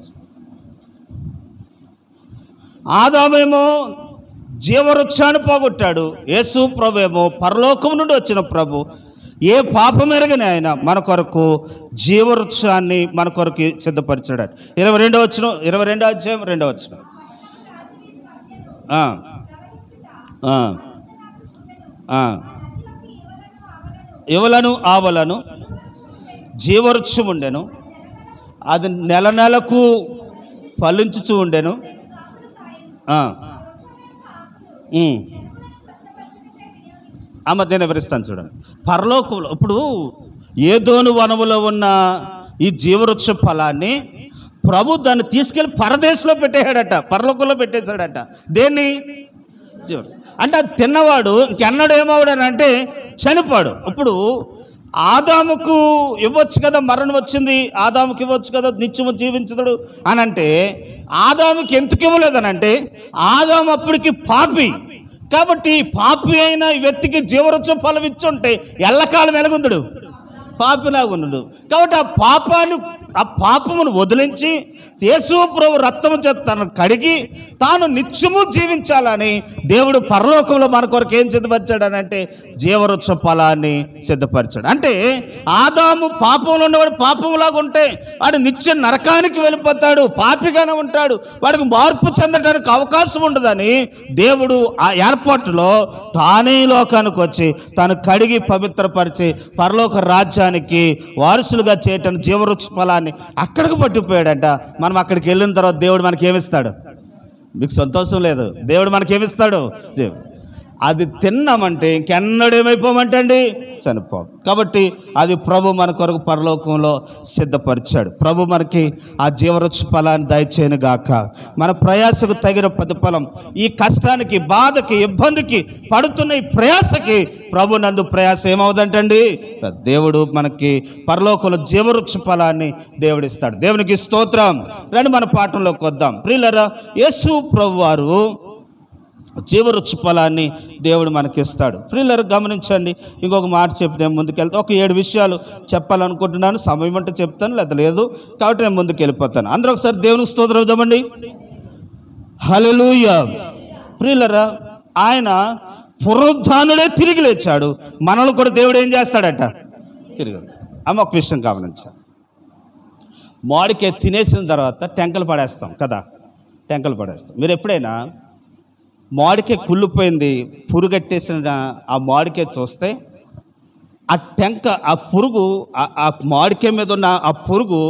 ఆదామేమో జీవవృక్షాన్ని పోగొట్టాడు, యేసు ప్రభు ఏమో పరలోకం నుండి వచ్చిన ప్రభు, ఏ పాపం ఎరగని ఆయన మన కొరకు జీవవృక్షాన్ని మన కొరకు సిద్ధపరిచాడు. 22వ వచనం, 22వ అధ్యాయం 2వ వచనం. ఇవలను ఆవలను జీవవృక్షం ఉండెను, అది నెలకు ఫలించుచూ ఉండెను. ఆ మధ్యన వివరిస్తాను చూడండి. పరలోకంలో ఇప్పుడు ఏదోను వనములో ఉన్న ఈ జీవవృక్ష ఫలాన్ని ప్రభు దాన్ని తీసుకెళ్ళి పరదేశంలో పెట్టేశాడట, పరలోకంలో పెట్టేశాడట. దేన్ని? అంటే అది తిన్నవాడు ఇంకెన్నడూ ఏమవుడానంటే చనిపోడు. ఇప్పుడు ఆదాముకు ఇవ్వచ్చు కదా, మరణం వచ్చింది, ఆదాముకి ఇవ్వచ్చు కదా, నిత్యము జీవించడు అని అంటే ఆదాముకి ఎందుకు ఇవ్వలేదనంటే ఆదాము అప్పటికి పాపి. కాబట్టి పాపి అయిన వ్యక్తికి జీవవృక్ష ఫలం ఇచ్చుంటే ఎల్లకాలం వెలుగుందుడు, పాపిలాగా ఉండడు. కాబట్టి ఆ పాపమును వదిలించి యేసు ప్రభు రక్తము చేత తను కడిగి తాను నిత్యము జీవించాలని దేవుడు పరలోకంలో మన కొరకు ఏం సిద్ధపరిచాడనంటే జీవవృక్ష ఫలాన్ని సిద్ధపరిచాడు. అంటే ఆదాము పాపంలో ఉన్నవాడు పాపంలాగా ఉంటే వాడు నిత్య నరకానికి వెళ్ళిపోతాడు, పాపిగానే ఉంటాడు, వాడికి మార్పు చెందడానికి అవకాశం ఉండదని దేవుడు ఆ ఏర్పాటులో తానే లోకానికి వచ్చి తాను కడిగి పవిత్రపరిచి పరలోక రాజ్యానికి వారసులుగా చేయటానికి జీవవృక్ష ఫలాన్ని అక్కడికి పట్టుకుపోయాడంట. మనం అక్కడికి వెళ్ళిన తర్వాత దేవుడు మనకి ఏమిస్తాడు? మీకు సంతోషం లేదు, దేవుడు మనకి ఏమిస్తాడు? అది తిన్నామంటే ఇంకెన్నడూ ఏమైపోమంటే అండి చనిపోం. కాబట్టి అది ప్రభు మన కొరకు పరలోకంలో సిద్ధపరిచాడు. ప్రభు మనకి ఆ జీవవృక్ష ఫలాన్ని దయచేయను గాక. మన ప్రయాసకు తగిన ప్రతిఫలం, ఈ కష్టానికి, బాధకి, ఇబ్బందికి పడుతున్న ఈ ప్రయాసకి ప్రభు నందు ప్రయాస ఏమవుదంటండి? దేవుడు మనకి పరలోకంలో జీవవృక్ష ఫలాన్ని దేవుడిస్తాడు. దేవునికి స్తోత్రం. రండి మన పాఠంలోకి వద్దాం. ప్రియులారా, యేసు ప్రభు వారు జీవవృక్ష ఫలాన్ని దేవుడు మనకిస్తాడు. ప్రియులారా గమనించండి, ఇంకొక మాట చెప్పి నేను ముందుకెళ్తా. ఒక 7 విషయాలు చెప్పాలనుకుంటున్నాను, సమయం అంటే చెప్తాను, లేదా లేదు, కాబట్టి నేను ముందుకు వెళ్ళిపోతాను. అందరూ ఒకసారి దేవునికి స్తోత్రం ఇద్దామండి. హల్లెలూయా. ప్రియులారా, ఆయన పునరుద్ధానుడే తిరిగి లేచాడు. మనల్ని కూడా దేవుడు ఏం చేస్తాడట? తిరిగి. అమ్మ ఒక విషయం గమనించాలి. మామిడికాయ తినేసిన తర్వాత టెంకలు పడేస్తాం కదా, టెంకలు పడేస్తాం. మీరు ఎప్పుడైనా మామిడికాయ కుళ్ళిపోయింది, పురుగట్టేసిన ఆ మామిడికాయ చూస్తే ఆ టెంక, ఆ పురుగు, ఆ మామిడికాయ మీద ఉన్న ఆ పురుగు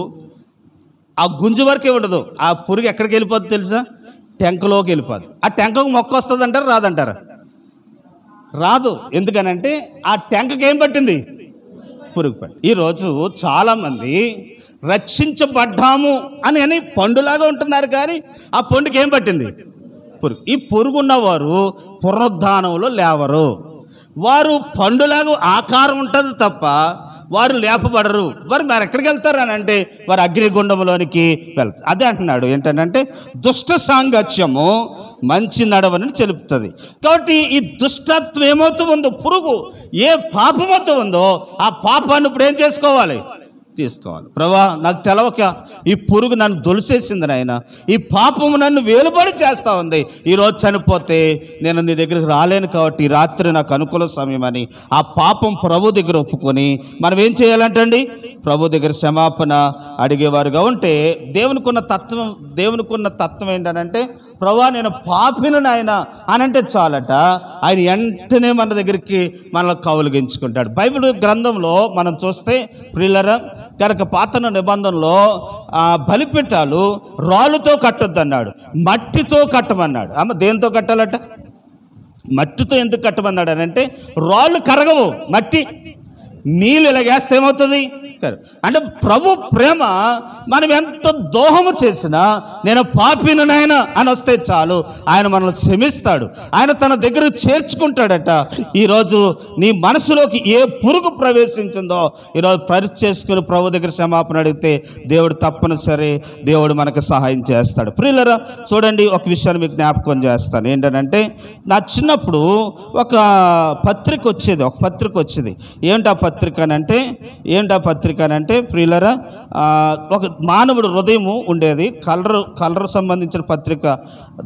ఆ గుంజు వరకే ఉండదు. ఆ పురుగు ఎక్కడికి వెళ్ళిపోద్ది తెలుసా? టెంకలోకి వెళ్ళిపోద్ది. ఆ టెంకకు మొక్క వస్తుంది అంటారు, రాదంటారా? రాదు. ఎందుకనంటే ఆ టెంకకి ఏం పట్టింది? పురుగు పట్టి. ఈరోజు చాలామంది రక్షించబడ్డాము అని పండులాగా ఉంటున్నారు, కానీ ఆ పండుకి ఏం పట్టింది? పురుగు. ఈ పురుగున్నవారు పునరుద్ధానంలో లేవరు. వారు పండులాగా ఆకారం ఉంటుంది తప్ప వారు లేపబడరు. వారు మరి ఎక్కడికి వెళ్తారు అని అంటే వారు అగ్నిగుండంలోనికి వెళ్తారు. అదే అంటున్నాడు, ఏంటంటే దుష్ట సాంగత్యము మంచి నడవని తెలుపుతుంది. కాబట్టి ఈ దుష్టత్వం ఏమవుతూ ఉందో, పురుగు ఏ పాపమవుతూ ఉందో ఆ పాపాన్ని ఇప్పుడు ఏం చేసుకోవాలి? తీసుకోవాలి. ప్రభా, నాకు తెలవక ఈ పురుగు నన్ను దొలిసేసింది నాయన, ఈ పాపము నన్ను వేలుబడి చేస్తూ ఉంది, ఈరోజు చనిపోతే నేను నీ దగ్గరికి రాలేను, కాబట్టి ఈ రాత్రి నాకు అనుకూల సమయం అని ఆ పాపం ప్రభు దగ్గర ఒప్పుకొని మనం ఏం చేయాలంటండి? ప్రభు దగ్గర క్షమాపణ అడిగేవారుగా ఉంటే దేవునికున్న తత్వం ఏంటనంటే, ప్రభా నేను పాపిని నాయన అని అంటే చాలట, ఆయన వెంటనే మన దగ్గరికి మనల్ని కౌలుగించుకుంటాడు. బైబిల్ గ్రంథంలో మనం చూస్తే ప్రియులారా, కనుక పాత నిబంధనలో బలిపీఠాలు రాళ్ళుతో కట్టొద్దన్నాడు, మట్టితో కట్టమన్నాడు. అమ్మ దేంతో కట్టాలట? మట్టితో ఎందుకు కట్టమన్నాడు అని అంటే రాళ్ళు కరగవు, మట్టి నీళ్ళు ఇలాగేస్తే ఏమవుతుంది? అంటే ప్రభు ప్రేమ మనం ఎంత దోహము చేసినా నేను పాపిని నాయన అని వస్తే చాలు, ఆయన మనల్ని క్షమిస్తాడు, ఆయన తన దగ్గర చేర్చుకుంటాడట. ఈరోజు నీ మనసులోకి ఏ పురుగు ప్రవేశించిందో ఈరోజు పరీక్ష చేసుకుని ప్రభు దగ్గర క్షమాపణ అడిగితే దేవుడు తప్పనిసరి దేవుడు మనకు సహాయం చేస్తాడు. ప్రియులారా చూడండి, ఒక విషయాన్ని మీకు జ్ఞాపకం చేస్తాను. ఏంటంటే నా చిన్నప్పుడు ఒక పత్రిక వచ్చేది. ఏంటి ఆ పత్రిక అంటే ప్రియులారా, ఒక మానవుడు హృదయము ఉండేది. కలర్ సంబంధించిన పత్రిక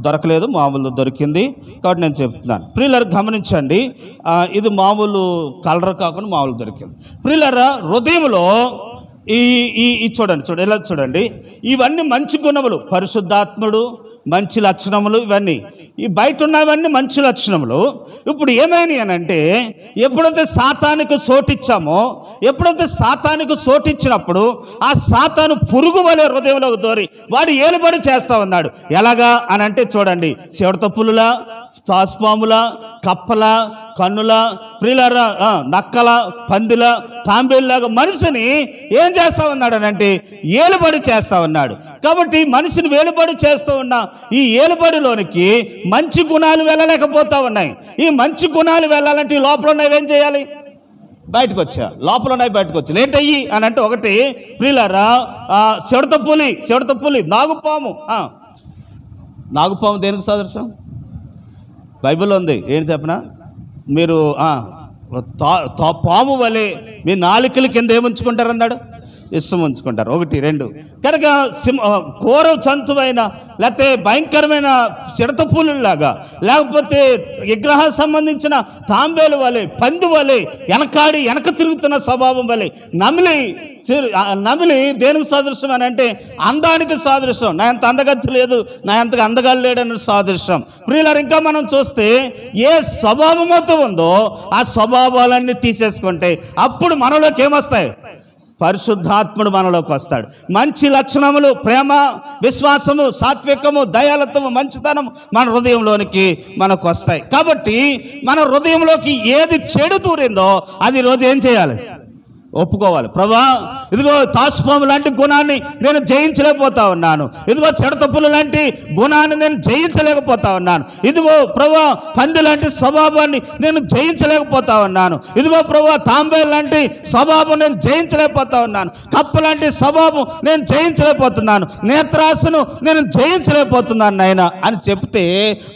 దొరకలేదు, మామూలు దొరికింది, కాబట్టి నేను చెప్తున్నాను. ప్రియులారా గమనించండి, ఇది మామూలు కలర్ కాకుండా మామూలు దొరికింది. ప్రియులారా హృదయంలో ఈ చూడండి ఇలా చూడండి, ఇవన్నీ మంచి గుణములు. పరిశుద్ధాత్ముడు, మంచి లక్షణములు ఇవన్నీ. ఈ బయట ఉన్నవన్నీ మంచి లక్షణములు. ఇప్పుడు ఏమైనాయి అని అంటే, ఎప్పుడైతే సాతానికి చోటిచ్చామో, ఎప్పుడైతే సాతానికి చోటిచ్చినప్పుడు ఆ సాతాను పురుగు వలె హృదయంలోకి దూరి వాడు ఏలుబడి చేస్తా ఉన్నాడు. ఎలాగా అని అంటే చూడండి, చివరితో పులుల, తాసుపాముల, కప్పల, కన్నుల, ప్రియుల, నక్కల, పందిల, తాంబేలులాగా మనిషిని ఏం చేస్తా ఉన్నాడు అని అంటే ఏలుబడి చేస్తా ఉన్నాడు. కాబట్టి మనిషిని వేలుబడి చేస్తూ ఉన్న ఈ ఏలుబడిలోనికి మంచి గుణాలు వెళ్ళలేకపోతా ఉన్నాయి. ఈ మంచి గుణాలు వెళ్ళాలంటే ఈ లోపల ఉన్నవి ఏం చేయాలి? బయటకు వచ్చా. లోపల ఉన్నాయి బయటకు వచ్చి ఏంటయ్యి అని అంటే, ఒకటి ప్రియులారా, చెడత పులి, నాగుపాము. నాగుపాము దేనికి సదృశం? బైబిల్లో ఉంది. ఏంటి చెప్పనా? మీరు పాము వలె మీ నాలుకల కింద ఏముంచుకుంటారన్నాడు? ఇష్టం ఉంచుకుంటారు. 1, 2 కనుక ఘోర జంతువైన, లేకపోతే భయంకరమైన చిడతపూలులాగా, లేకపోతే విగ్రహ సంబంధించిన తాంబేలు వలె, పంది వలె, వెనక తిరుగుతున్న స్వభావం వలె నమిలి దేనికి సాదృశ్యం అని అంటే అందానికి సాదృశ్యం. నా ఎంత అందగత్తు లేదు, నా ఎంతగా అందగాలు లేడని సాదృశ్యం. ప్రియులారా, ఇంకా మనం చూస్తే ఏ స్వభావంతో ఉందో ఆ స్వభావాలన్నీ తీసేసుకుంటే అప్పుడు మనలోకి ఏమొస్తాయి? పరిశుద్ధాత్ముడు మనలోకి వస్తాడు. మంచి లక్షణములు, ప్రేమ, విశ్వాసము, సాత్వికము, దయాలత్వము, మంచితనం మన హృదయంలోనికి మనకు వస్తాయి. కాబట్టి మన హృదయంలోకి ఏది చెడు దూరిందో అది రోజు ఏం చేయాలి? ఒప్పుకోవాలి. ప్రభువా, ఇదిగో తాసుపాము లాంటి గుణాన్ని నేను జయించలేకపోతా ఉన్నాను. ఇదిగో చెడతప్పులు లాంటి గుణాన్ని నేను జయించలేకపోతా ఉన్నాను. ఇదిగో ప్రభువా, పంది లాంటి స్వభావాన్ని నేను జయించలేకపోతా ఉన్నాను. ఇదిగో ప్రభువా, తాంబేలు లాంటి స్వభావం నేను జయించలేకపోతా ఉన్నాను. కప్ప లాంటి స్వభావం నేను జయించలేకపోతున్నాను. నేత్రాసును నేను జయించలేకపోతున్నాను నాయన అని చెప్తే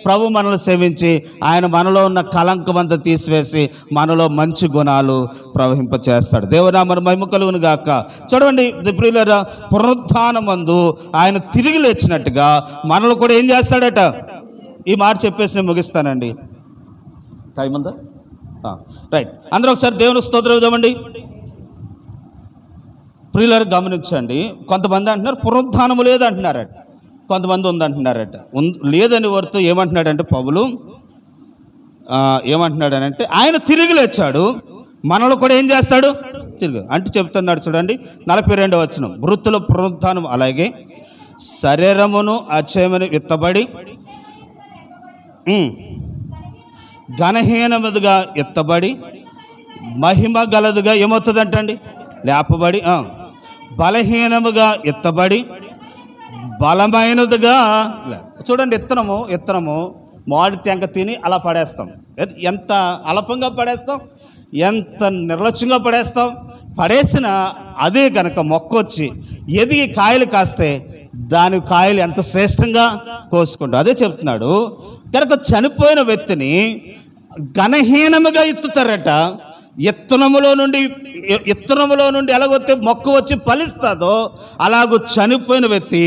ప్రభు మనల్ని సేవించి ఆయన మనలో ఉన్న కలంకమంతా తీసివేసి మనలో మంచి గుణాలు ప్రవహింపచేస్తాడు. దేవునామన మహిమ కలుగును గాక. చూడండి ప్రియులారా, పునరుత్థానమందు ఆయన తిరిగి లేచినట్టుగా మనలో కూడా ఏం చేస్తాడట? ఈ మాట చెప్పేసి నేను ముగిస్తానండి. టైం ఉందా? రైట్. అందరూ ఒకసారి దేవుని స్తోత్రం ఇద్దామండి. ప్రియులారా, గమనించండి. కొంతమంది అంటున్నారు పునరుత్థానము లేదంటున్నారట, కొంతమంది ఉందంటున్నారట. లేదని వారితో ఏమంటున్నాడంటే పౌలు ఏమంటున్నాడనంటే ఆయన తిరిగి లేచాడు, మనలో కూడా ఏం చేస్తాడు? తిరిగి అంటే చెప్తున్నాడు. చూడండి 42వ వచనం, మృతుల పునరుత్థానం అలాగే శరీరమును అక్షయమని విత్తబడి ఘనహీనముగా ఎత్తబడి మహిమ గలదుగా ఏమవుతుందంటండి? లేపబడి బలహీనముగా ఎత్తబడి బలమైనదిగా. చూడండి, ఇత్తనము మామిడి టెంక తిని అలా పడేస్తాం. ఎంత అల్పంగా పడేస్తాం, ఎంత నిర్లక్ష్యంగా పడేసిన అదే కనుక మొక్కొచ్చి ఎదిగి కాయలు కాస్తే దాని కాయలు ఎంత శ్రేష్టంగా కోసుకుంటాం. అదే చెప్తున్నాడు. కనుక చనిపోయిన వ్యక్తిని ఘనహీనముగా ఎత్తుతారట. ఇత్తనములో నుండి ఎలాగొస్తే మొక్క వచ్చి ఫలిస్తుందో అలాగూ చనిపోయిన వ్యక్తి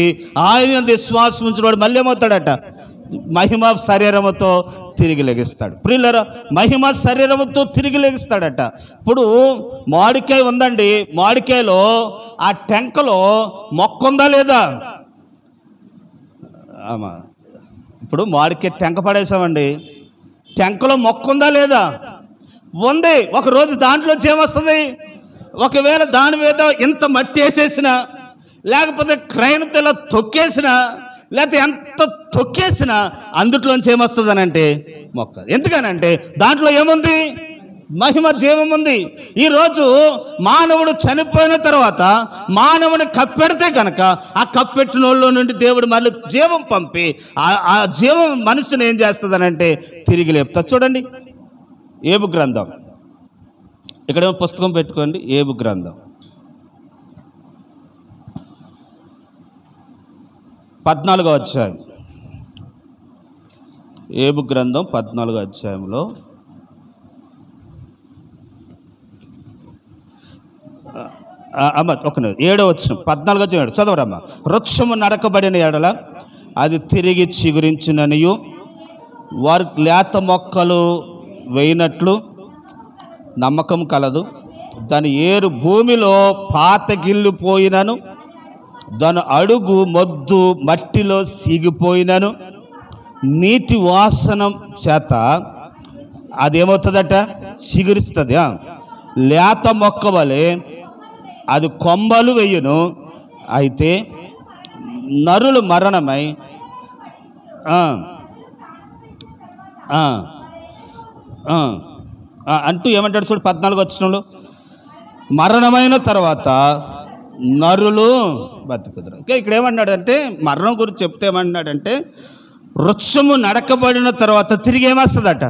ఆయన విశ్వాసం ఉంచినవాడు మళ్ళీ ఏమవుతాడట? మహిమ శరీరముతో తిరిగి లెగిస్తాడు. ప్రియులారా, మహిమ శరీరముతో తిరిగి లెగిస్తాడట. ఇప్పుడు మామిడికాయ ఉందండి, మామిడికాయలో ఆ టెంకలో మొక్క ఉందా లేదా? ఇప్పుడు మామిడికాయ టెంక పడేసామండి, టెంకలో మొక్క ఉందా లేదా? ఉంది. ఒకరోజు దాంట్లో ఏమొస్తుంది? ఒకవేళ దాని మీద ఇంత మట్టి వేసేసినా, లేకపోతే క్రైన్తో ఇలా తొక్కేసినా, లేకపోతే ఎంత తొక్కేసినా అందుట్లోంచి ఏమొస్తుంది అని అంటే మొక్క. ఎందుకనంటే దాంట్లో ఏముంది? మహిమ, జీవం ఉంది. ఈరోజు మానవుడు చనిపోయిన తర్వాత మానవుని కప్పెడితే కనుక ఆ కప్పెట్టిన వాళ్ళలో నుండి దేవుడు మళ్ళీ జీవం పంపి ఆ జీవం మనిషిని ఏం చేస్తుంది అంటే తిరిగి లేపుతా. చూడండి ఏబు గ్రంథం, ఇక్కడేమో పుస్తకం పెట్టుకోండి. ఏబు గ్రంథం 14వ అధ్యాయం. ఏబు గ్రంథం 14వ అధ్యాయంలో ఒక 7వ వచనం, 14వ అధ్యాయం చదవరమ్మ. వృక్షము నరకబడిన ఎడల అది తిరిగి చిగురించుననియు వారు లేత మొక్కలు వేయినట్లు నమ్మకం కలదు. దాని ఏరు భూమిలో పాతగిల్లిపోయినను దాని అడుగు మొద్దు మట్టిలో సీగిపోయినను నీటి వాసన చేత అదేమవుతుందట, చిగురిస్తుంది. లేత మొక్క వలె అది కొమ్మలు వేయును. అయితే నరులు మరణమై అంటూ ఏమంటాడు చూడు 14 వచనంలో, మరణమైన తర్వాత నరులు బతుకుదురు. ఓకే, ఇక్కడ ఏమన్నాడంటే మరణం గురించి చెప్తే ఏమన్నాడంటే వృక్షము నడకబడిన తర్వాత తిరిగి ఏమొస్తుందట,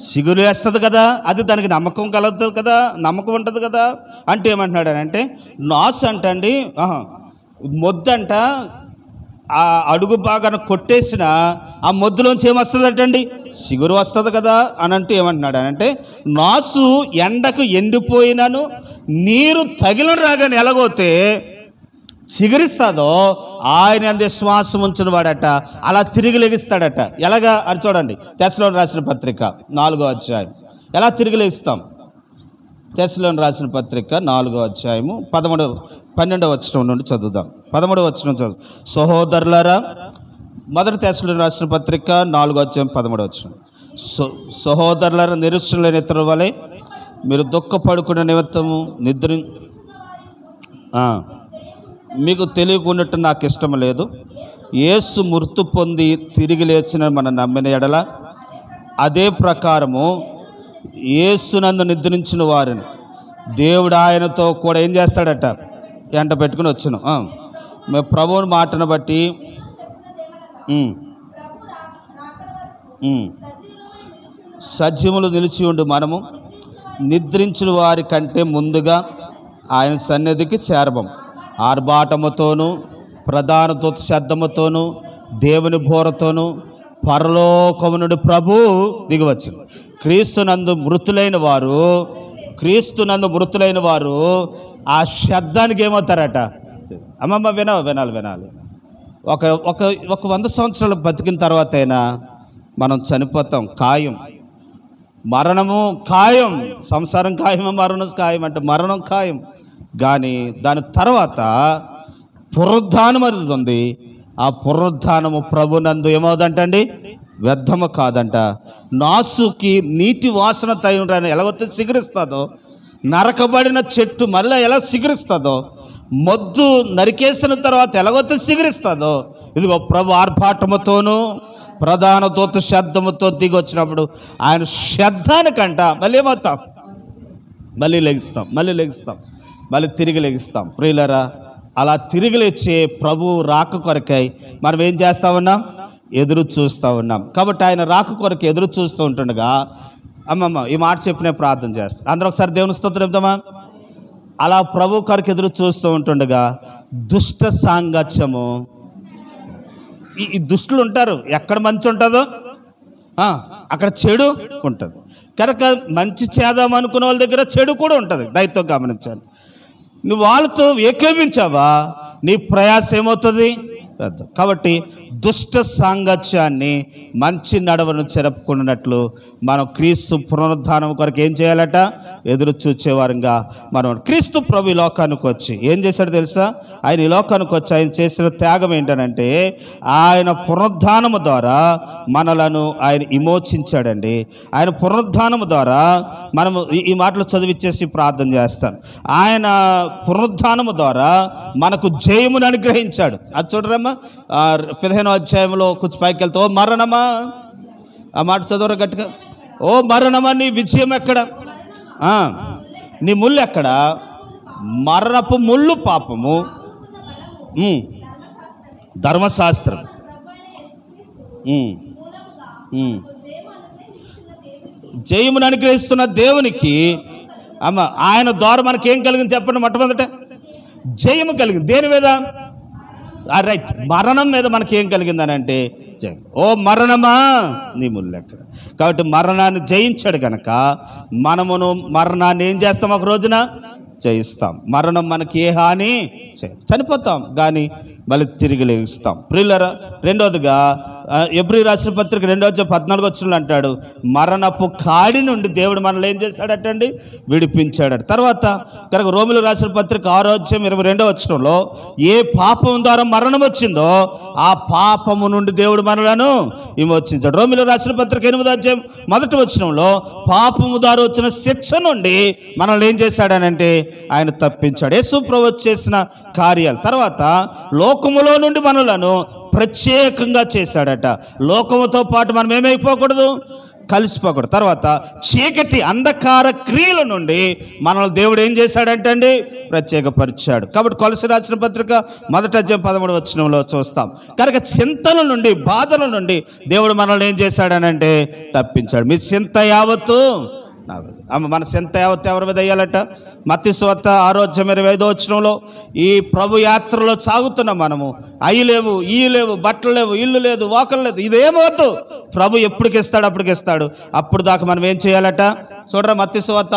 చిగురు వేస్తుంది కదా, అది దానికి నమ్మకం కలుగుతుంది కదా, నమ్మకం ఉంటుంది కదా. అంటే ఏమంటున్నాడనంటే నాసు అంటండి మొద్దంట ఆ అడుగు బాగా కొట్టేసిన ఆ మొద్దులోంచి ఏమొస్తుందంటండి, చిగురు వస్తుంది కదా అని అంటే ఏమంటున్నాడు అంటే నాసు ఎండకు ఎండిపోయినను నీరు తగిలిన రాగానే ఎలాగోతే చిగురిస్తుందో ఆయన అందే శ్వాసం ఉంచిన వాడట అలా తిరిగి లెగిస్తాడట. ఎలాగా అని చూడండి, తెస్సలోని రాసిన పత్రిక 4వ అధ్యాయం. ఎలా తిరిగి లెగిస్తాం? తెస్సలోని రాసిన పత్రిక 4వ అధ్యాయము 12వ వచనం నుండి చదువుదాం. 13వ వచనం చదువు. సహోదరులారా, మొదటి తెస్సలోని రాసిన పత్రిక 4వ అధ్యాయం 13వ వచనం. సహోదరులారా, నిరీక్షణ లేని ఇతరుల వలె మీరు దుఃఖపడుకునే నిమిత్తము మీకు తెలియకున్నట్టు నాకు ఇష్టం లేదు. యేసు మృతి పొంది తిరిగి లేచిన మనం నమ్మిన ఎడల అదే ప్రకారము యేసునందు నిద్రించిన వారిని దేవుడు ఆయనతో కూడా ఏం చేస్తాడట, ఎంట పెట్టుకుని వచ్చాను. మేము ప్రభువుని మాటను బట్టి సజీవులు నిలిచి ఉండి మనము నిద్రించిన వారి కంటే ముందుగా ఆయన సన్నిధికి చేరబం. ఆర్భాటముతోనూ ప్రధాన దూత శబ్దముతోనూ దేవుని బోరతోనూ పరలోకము నుండి ప్రభు దిగివచ్చింది. క్రీస్తునందు మృతులైన వారు ఆ శబ్దానికి ఏమవుతారట. అమ్మమ్మ వినాలి. ఒక 100 సంవత్సరాలు బతికిన తర్వాత అయినా మనం చనిపోతాం, ఖాయం. మరణము ఖాయం, సంసారం ఖాయమా, మరణం ఖాయం అంటే మరణం ఖాయం. కానీ దాని తర్వాత పునరుద్ధానం అనేది ఉంది. ఆ పునరుద్ధానము ప్రభునందు ఏమవుదంటండి, వ్యర్థము కాదంట. నాసుకి నీటి వాసన తగిన ఎలాగొస్తే సిగురిస్తుందో, నరకబడిన చెట్టు మళ్ళీ ఎలా సిగురిస్తుందో, మొద్దు నరికేసిన తర్వాత ఎలాగొస్తే సిగురిస్తుందో, ఇదిగో ప్రభు ఆర్భాటముతోనూ ప్రధాన దూత శబ్దముతో దిగి వచ్చినప్పుడు ఆయన శబ్దానికంట మళ్ళీ ఏమవుతాం, మళ్ళీ లెగిస్తాం, మళ్ళీ తిరిగి లెగిస్తాం. ప్రియులారా, అలా తిరిగి లేచే ప్రభు రాక కొరకై మనం ఏం చేస్తూ ఉన్నాం, ఎదురు చూస్తూ ఉన్నాం. కాబట్టి ఆయన రాక కొరకు ఎదురు చూస్తూ ఉంటుండగా అమ్మమ్మ ఈ మాట చెప్పినే ప్రార్థన చేస్తాం. అందరూ ఒకసారి దేవుని స్తోత్రం చెప్తామా? అలా ప్రభు కొరకు ఎదురు చూస్తూ ఉంటుండగా దుష్ట సాంగత్యము, ఈ దుష్టులు ఉంటారు. ఎక్కడ మంచి ఉంటుందో అక్కడ చెడు ఉంటుంది. కనుక మంచి చేద్దాం అనుకున్న వాళ్ళ దగ్గర చెడు కూడా ఉంటుంది. దయతో గమనించాను. నువ్వు వాళ్ళతో ఏకీభించావా నీ ప్రయాసం ఏమవుతుంది. కాబట్టి దుష్ట సాంగత్యాన్ని మంచి నడవను చెరపుకున్నట్లు మనం క్రీస్తు పునరుద్ధానం కొరకు ఏం చేయాలట, ఎదురు చూచేవారంగా మనం. క్రీస్తు ప్రభు ఈ లోకానికి వచ్చి ఏం చేశాడు తెలుసా? ఆయన ఈ లోకానికి వచ్చి ఆయన చేసిన త్యాగం ఏంటనంటే ఆయన పునరుద్ధానము ద్వారా మనలను ఆయన విమోచించాడండి. ఆయన పునరుద్ధానము ద్వారా మనము ఈ మాటలు చదివిచ్చేసి ప్రార్థన చేస్తాను. ఆయన పునరుద్ధానము ద్వారా మనకు జయమును అనుగ్రహించాడు. అది చూడరమ్మా, 15వ అధ్యాయంలో కొంచెం పైకి వెళ్తే, ఓ మరణమా, ఆ మాట చదవరా గట్టిగా, ఓ మరణమా నీ విజయం ఎక్కడ, నీ ముళ్ళు ఎక్కడ? మరణపు ముళ్ళు పాపము, ధర్మశాస్త్రం. జయమును అనుగ్రహిస్తున్న దేవునికి అమ్మ ఆయన ద్వారా మనకేం కలిగింది చెప్పండి? మొట్టమొదట జయము కలిగింది. దేని మీద? రైట్, మరణం మీద మనకి ఏం కలిగిందని అంటే జయం. ఓ మరణమా నీ ముళ్ళు ఎక్కడ? కాబట్టి మరణాన్ని జయించాడు కనుక మనమును మరణాన్ని ఏం చేస్తాం? ఒక రోజున జయిస్తాం. మరణం మనకి ఏ హాని చేయదు. చనిపోతాం కానీ మళ్ళీ తిరిగి లేస్తాం. ప్రియులారా, రెండవదిగా ఎబ్రీ రాసిన పత్రిక 2:14 అంటాడు, మరణపు కాడి నుండి దేవుడు మనల్ని ఏం చేశాడటండి? విడిపించాడట. తర్వాత కనుక రోమిలు రాసిన పత్రిక 6:22 ఏ పాపం ద్వారా మరణం వచ్చిందో ఆ పాపము నుండి దేవుడు మనలను విమోచించాడు. రోమిలు రాసిన పత్రిక 8:1 పాపము ద్వారా వచ్చిన శిక్ష నుండి మనల్ని ఏం చేశాడనంటే ఆయన తప్పించాడు. యేసు ప్రభువు చేసిన కార్యాలు. తర్వాత లోకములో నుండి మనలను ప్రత్యేకంగా చేశాడట. లోకముతో పాటు మనం ఏమైపోకూడదు? కలిసిపోకూడదు. తర్వాత చీకటి అంధకార క్రియల నుండి మనల్ని దేవుడు ఏం చేశాడంటండి? ప్రత్యేకపరిచాడు. కాబట్టి కొలస్సీ రాసిన పత్రిక 1:13 చూస్తాం. కనుక చింతల నుండి, బాధల నుండి దేవుడు మనల్ని ఏం చేశాడనంటే తప్పించాడు. మీ చింత యావత్తు మన చింత యావత్తు ఎవరి మీద వేయాలట? మత్తయి సువార్త 6:25 ఈ ప్రభు యాత్రలో సాగుతున్నాం మనము. అయ్యి లేవు, ఈ లేవు, బట్టలు లేవు, ఇల్లు లేదు, వాకలు లేదు, ఇదేమవద్దు. ప్రభు ఎప్పటికి ఇస్తాడు? అప్పటికి ఇస్తాడు. అప్పుడు దాకా మనం ఏం చేయాలట? చూడరా, మత్తయి సువార్త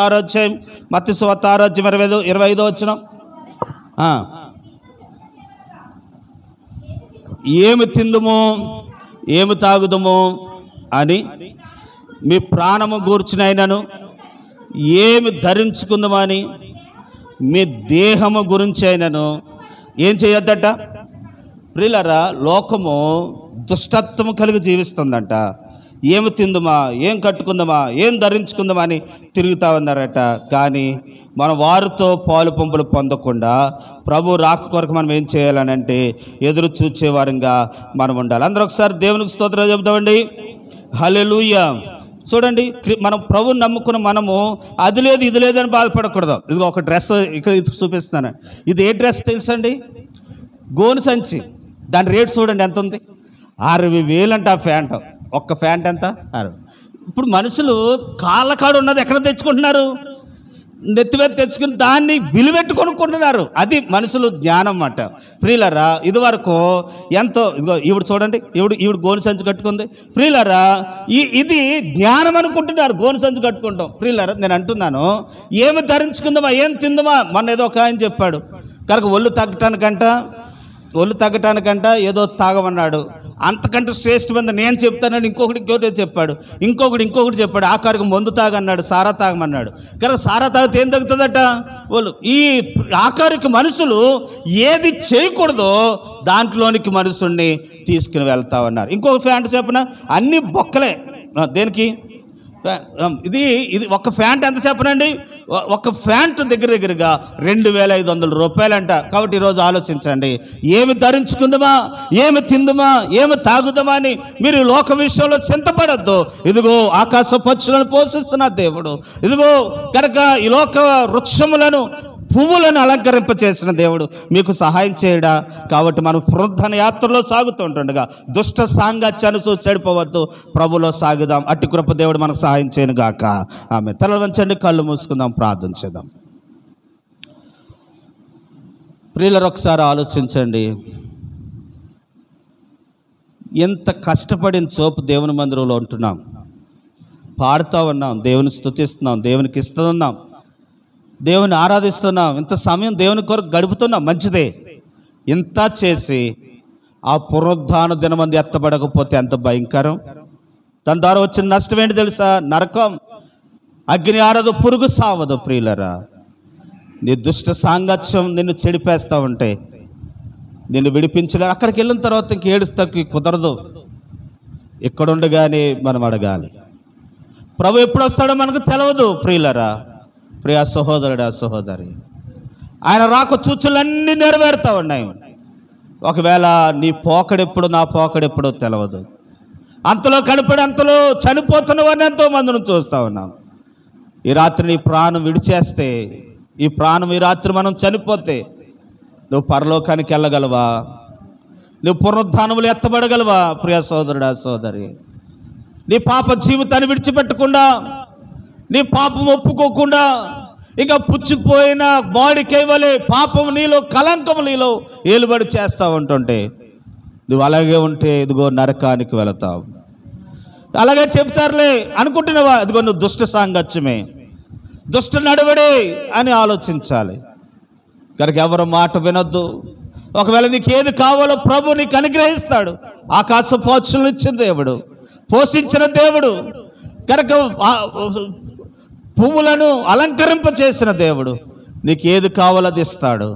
6:25 ఏమి తిందుము, ఏమి తాగుదుము అని మీ ప్రాణము గూర్చినైనను, ఏమి ధరించుకుందామని మీ దేహము గురించి అయినను ఏం చేయొద్దట? ప్రియులారా, లోకము దుష్టత్వము కలిగి జీవిస్తుందంట. ఏమి తిందుమా, ఏం కట్టుకుందామా, ఏం ధరించుకుందామా అని తిరుగుతా ఉన్నారట. కానీ మనం వారితో పాలు పంపులు పొందకుండా ప్రభు రాక కొరకు మనం ఏం చేయాలనంటే ఎదురు చూచేవారంగా మనం ఉండాలి. అందరూ ఒకసారి దేవునికి స్తోత్రం చెబుతామండి. హల్లెలూయా. చూడండి, మనం ప్రభుని నమ్ముకున్న మనము అది లేదు ఇది లేదని బాధపడకూడదు. ఇది ఒక డ్రెస్ ఇక్కడ చూపిస్తున్నాను. ఇది ఏ డ్రెస్ తెలుసండి? గోను సంచి. దాని రేటు చూడండి ఎంత ఉంది? 60,000 అంట ఆ ప్యాంట్. ఒక్క ప్యాంట్ ఎంత? 60. ఇప్పుడు మనుషులు కాళ్ళకాడు ఉన్నది ఎక్కడ తెచ్చుకుంటున్నారు? నెత్తివేత తెచ్చుకుని దాన్ని విలువెట్టు కొనుక్కుంటున్నారు. అది మనుషులు జ్ఞానం అన్నమాట. ప్రియులరా, ఇదివరకు ఎంతో, ఇదిగో ఈవిడ చూడండి, ఈవిడ గోను సంచి కట్టుకుంది. ప్రియులరా, ఇది జ్ఞానం అనుకుంటున్నారు గోను సంచి కట్టుకుంటాం. ప్రియులరా, నేను అంటున్నాను, ఏమి ధరించుకుందామా, ఏం తిందామా? మొన్న ఏదో ఒక ఆయన చెప్పాడు కనుక ఒళ్ళు తగ్గటానికంట ఏదో తాగమన్నాడు. అంతకంటే శ్రేష్టమైన నేను చెప్తానని ఇంకొకటి చెప్పాడు. ఇంకొకటి చెప్పాడు. ఆఖరికి మందు తాగన్నాడు, సారా తాగమన్నాడు. కనుక సారా తాగితే ఏం తగ్గుతుందట? వాళ్ళు ఈ ఆఖరికి మనుషులు ఏది చేయకూడదో దాంట్లోనికి మనుషుల్ని తీసుకుని వెళ్తా ఉన్నారు. ఇంకొక ఫ్యాంట్ చెప్పిన అన్ని బొక్కలే. దేనికి? ఇది ఒక ఫ్యాంట్ ఎంత చెప్పనండి? ఒక ఫ్యాంట్ దగ్గరగా 2,500 రూపాయలంట. కాబట్టి ఈరోజు ఆలోచించండి, ఏమి ధరించుకుందామా, ఏమి తిందుమా, ఏమి తాగుదామా అని మీరు లోక విషయంలో చింతపడద్దు. ఇదిగో ఆకాశ పక్షులను పోషిస్తున్న దేవుడు, ఇదిగో కనుక ఈ లోక వృక్షములను, పువ్వులను అలంకరింపచేసిన దేవుడు మీకు సహాయం చేయడా? కాబట్టి మనం పునరుద్ధరణ యాత్రలో సాగుతుంటుండగా దుష్ట సాంగత్యాన్ని చూసి చెడిపోవద్దు, ప్రభులో సాగుదాం. అట్టి కృప దేవుడు మనకు సహాయం చేయను గాక. ఆమె తల వంచండి, కళ్ళు మూసుకుందాం, ప్రార్థన చేద్దాం. ప్రియులారా, ఒకసారి ఆలోచించండి, ఎంత కష్టపడిన చోపు దేవుని మందిరంలో ఉంటున్నాం, పాడుతూ ఉన్నాం, దేవుని స్తుతిస్తున్నాం, దేవునికి ఇస్తున్నాం, దేవుని ఆరాధిస్తున్నాం, ఇంత సమయం దేవుని కొరకు గడుపుతున్నాం, మంచిదే. ఇంత చేసి ఆ పునరుద్ధాన దినమంది ఎత్తబడకపోతే ఎంత భయంకరం. దాని ద్వారా వచ్చిన నష్టం ఏంటి తెలుసా? నరకం. అగ్ని ఆరదు, పురుగు సావదు. ప్రియులరా, నీ దుష్ట సాంగత్యం నిన్ను చెడిపేస్తూ ఉంటే నిన్ను విడిపించలేదు. అక్కడికి వెళ్ళిన తర్వాత ఇంక ఏడుస్తాకి కుదరదు. ఇక్కడుండగానే మనం అడగాలి. ప్రభు ఎప్పుడు వస్తాడో మనకు తెలియదు. ప్రియులరా, ప్రియ సహోదరుడా, సహోదరి, ఆయన రాక సూచనలన్నీ నెరవేరుతూ ఉన్నాయి. ఒకవేళ నీ పోకడెప్పుడు, నా పోకడెప్పుడో తెలియదు. అంతలో కనపడి అంతలో చనిపోతున్న వారిని ఎంతో మందిని చూస్తూ ఉన్నాం. ఈ రాత్రి నీ ప్రాణం విడిచేస్తే, ఈ ప్రాణం ఈ రాత్రి మనం చనిపోతే నువ్వు పరలోకానికి వెళ్ళగలవా? నువ్వు పునరుద్ధానములు ఎత్తబడగలవా? ప్రియ సోదరుడా, సోదరి, నీ పాప జీవితాన్ని విడిచిపెట్టకుండా, నీ పాపం ఒప్పుకోకుండా, ఇంకా పుచ్చిపోయిన బాడీ కేవలే పాపం నీలో, కలంకము నీలో ఏలుబడి చేస్తూ ఉంటుంటే నువ్వు అలాగే ఉంటే ఇదిగో నరకానికి వెళతావు. అలాగే చెప్తారులే అనుకుంటున్నావా? ఇదిగో నువ్వు దుష్ట సాంగత్యమే, దుష్ట నడవడే అని ఆలోచించాలి. కనుక ఎవరు మాట వినొద్దు. ఒకవేళ నీకు ఏది కావాలో ప్రభు నీకు అనుగ్రహిస్తాడు. ఆకాశ పక్షులను ఇచ్చిన దేవుడు, పోషించిన దేవుడు, కనుక పువ్వులను అలంకరింప చేసిన దేవుడు నీకు ఏది కావాలో అది ఇస్తాడు.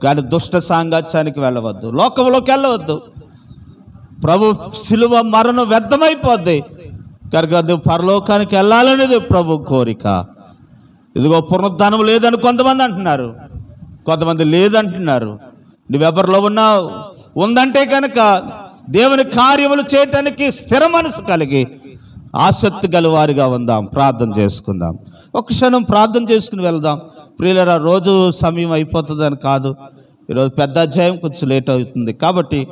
కానీ దుష్ట సాంగత్యానికి వెళ్ళవద్దు, లోకంలోకి వెళ్ళవద్దు. ప్రభు శిలువ మరణం వ్యర్థమైపోద్ది కనుక నువ్వు పరలోకానికి వెళ్ళాలనేది ప్రభు కోరిక. ఇదిగో పునరుద్ధానం లేదని కొంతమంది అంటున్నారు, కొంతమంది లేదంటున్నారు. నువ్వెవరిలో ఉన్నావు? ఉందంటే కనుక దేవుని కార్యములు చేయటానికి స్థిర మనసు కలిగి ఆసక్తి గలవారిగా ఉందాం. ప్రార్థన చేసుకుందాం. ఒక క్షణం ప్రార్థన చేసుకుని వెళ్దాం. ప్రియులరా, రోజు సమయం అయిపోతుందని కాదు, ఈరోజు పెద్ద అధ్యాయం కొంచెం లేట్ అవుతుంది కాబట్టి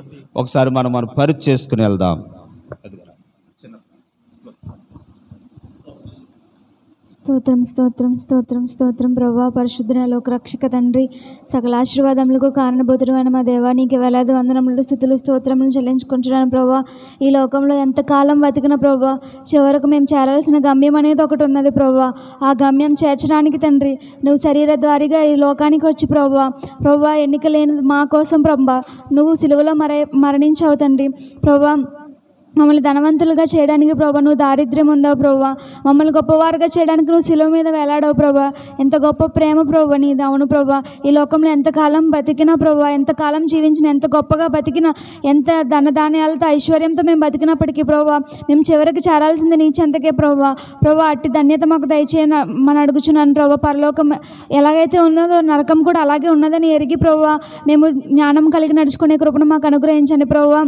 ఒకసారి మనం పరిచయం చేసుకుని వెళ్దాం. స్తోత్రం స్తోత్రం స్తోత్రం స్తోత్రం ప్రభా, పరిశుద్ధుల లోక రక్షక తండ్రి, సకల ఆశీర్వాదములకు కారణభూతుడైన మా దేవా, నీకు వేలాది వందనములు స్తుతులు స్తోత్రములు చెల్లించుకుంటున్నాను ప్రభా. ఈ లోకంలో ఎంతకాలం బతికిన ప్రభా, చివరకు మేము చేరాల్సిన గమ్యం అనేది ఒకటి ఉన్నది ప్రభా. ఆ గమ్యం చేర్చడానికి తండ్రి నువ్వు శరీర ద్వారిగా ఈ లోకానికి వచ్చి ప్రభా ఎన్నిక లేని మా కోసం ప్రభా నువ్వు సిలువలో మరణించావు తండ్రి. ప్రభా మమ్మల్ని ధనవంతులుగా చేయడానికి ప్రభా నువ్వు దారిద్ర్యం ఉందావు ప్రభా, మమ్మల్ని గొప్పవారుగా చేయడానికి నువ్వు శిలువ మీద వేలాడావు ప్రభా. ఎంత గొప్ప ప్రేమ ప్రభా నీది. అవును ప్రభా, ఈ లోకంలో ఎంతకాలం బతికినా ప్రభా, ఎంతకాలం జీవించిన, ఎంత గొప్పగా బతికినా, ఎంత ధనధాన్యాలతో ఐశ్వర్యంతో మేము బతికినప్పటికీ ప్రభా మేము చివరికి చేరాల్సింది నీ చెంతకే ప్రభా. అట్టి ధన్యత మాకు దయచేయమని అడుగుచున్నాను ప్రభా. పరలోకం ఎలాగైతే ఉన్నదో నరకం కూడా అలాగే ఉన్నదని ఎరిగి ప్రభా మేము జ్ఞానం కలిగి నడుచుకునే కృపను మాకు అనుగ్రహించండి ప్రభా.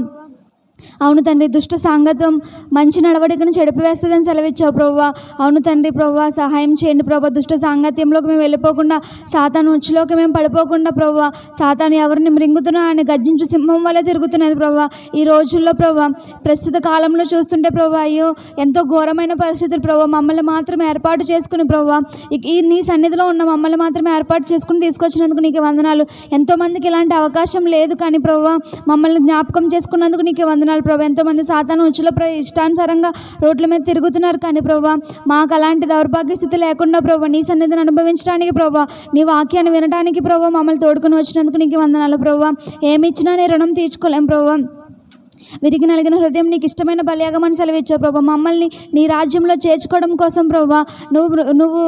అవును తండ్రి, దుష్ట సాంగత్యం మంచి నడవడికను చెడిపివేస్తుందని సెలవిచ్చావు ప్రభా. అవును తండ్రి ప్రభా, సహాయం చేయండి ప్రభా. దుష్ట సాంగత్యంలోకి మేము వెళ్ళిపోకుండా, సాతాను ఉచ్చులోకి మేము పడిపోకుండా ప్రభా, సాతాను ఎవరిని మృంగుతున్నా ఆయన గర్జించు సింహం వల్ల తిరుగుతున్నది ప్రభా. ఈ రోజుల్లో ప్రభా, ప్రస్తుత కాలంలో చూస్తుంటే ప్రభా, అయ్యో ఎంతో ఘోరమైన పరిస్థితులు ప్రభా. మమ్మల్ని మాత్రమే ఏర్పాటు చేసుకుని ప్రభా, ఈ నీ సన్నిధిలో ఉన్న మమ్మల్ని మాత్రమే ఏర్పాటు చేసుకుని తీసుకొచ్చినందుకు నీకు వందనాలు. ఎంతోమందికి ఇలాంటి అవకాశం లేదు కానీ ప్రభా మమ్మల్ని జ్ఞాపకం చేసుకున్నందుకు నీకు వందనాలు ప్రభా. ఎంతోమంది సాతాను ఉచ్చులో ఇష్టానుసారంగా రోడ్ల మీద తిరుగుతున్నారు కానీ ప్రభా మాకు అలాంటి దౌర్భాగ్య స్థితి లేకుండా ప్రభా నీ సన్నిధిని అనుభవించడానికి ప్రభా, నీ వాక్యాన్ని వినడానికి ప్రభా మమ్మల్ని తోడుకొని వచ్చినందుకు నీకు వందనాలు ప్రభా. ఏమి ఇచ్చినా నీ రుణం తీర్చుకోలేం ప్రభా. విరిగి నలిగిన హృదయం నీకు ఇష్టమైన బలియాగమని సెలవిచ్చావు ప్రభా. మమ్మల్ని నీ రాజ్యంలో చేర్చుకోవడం కోసం ప్రభా నువ్వు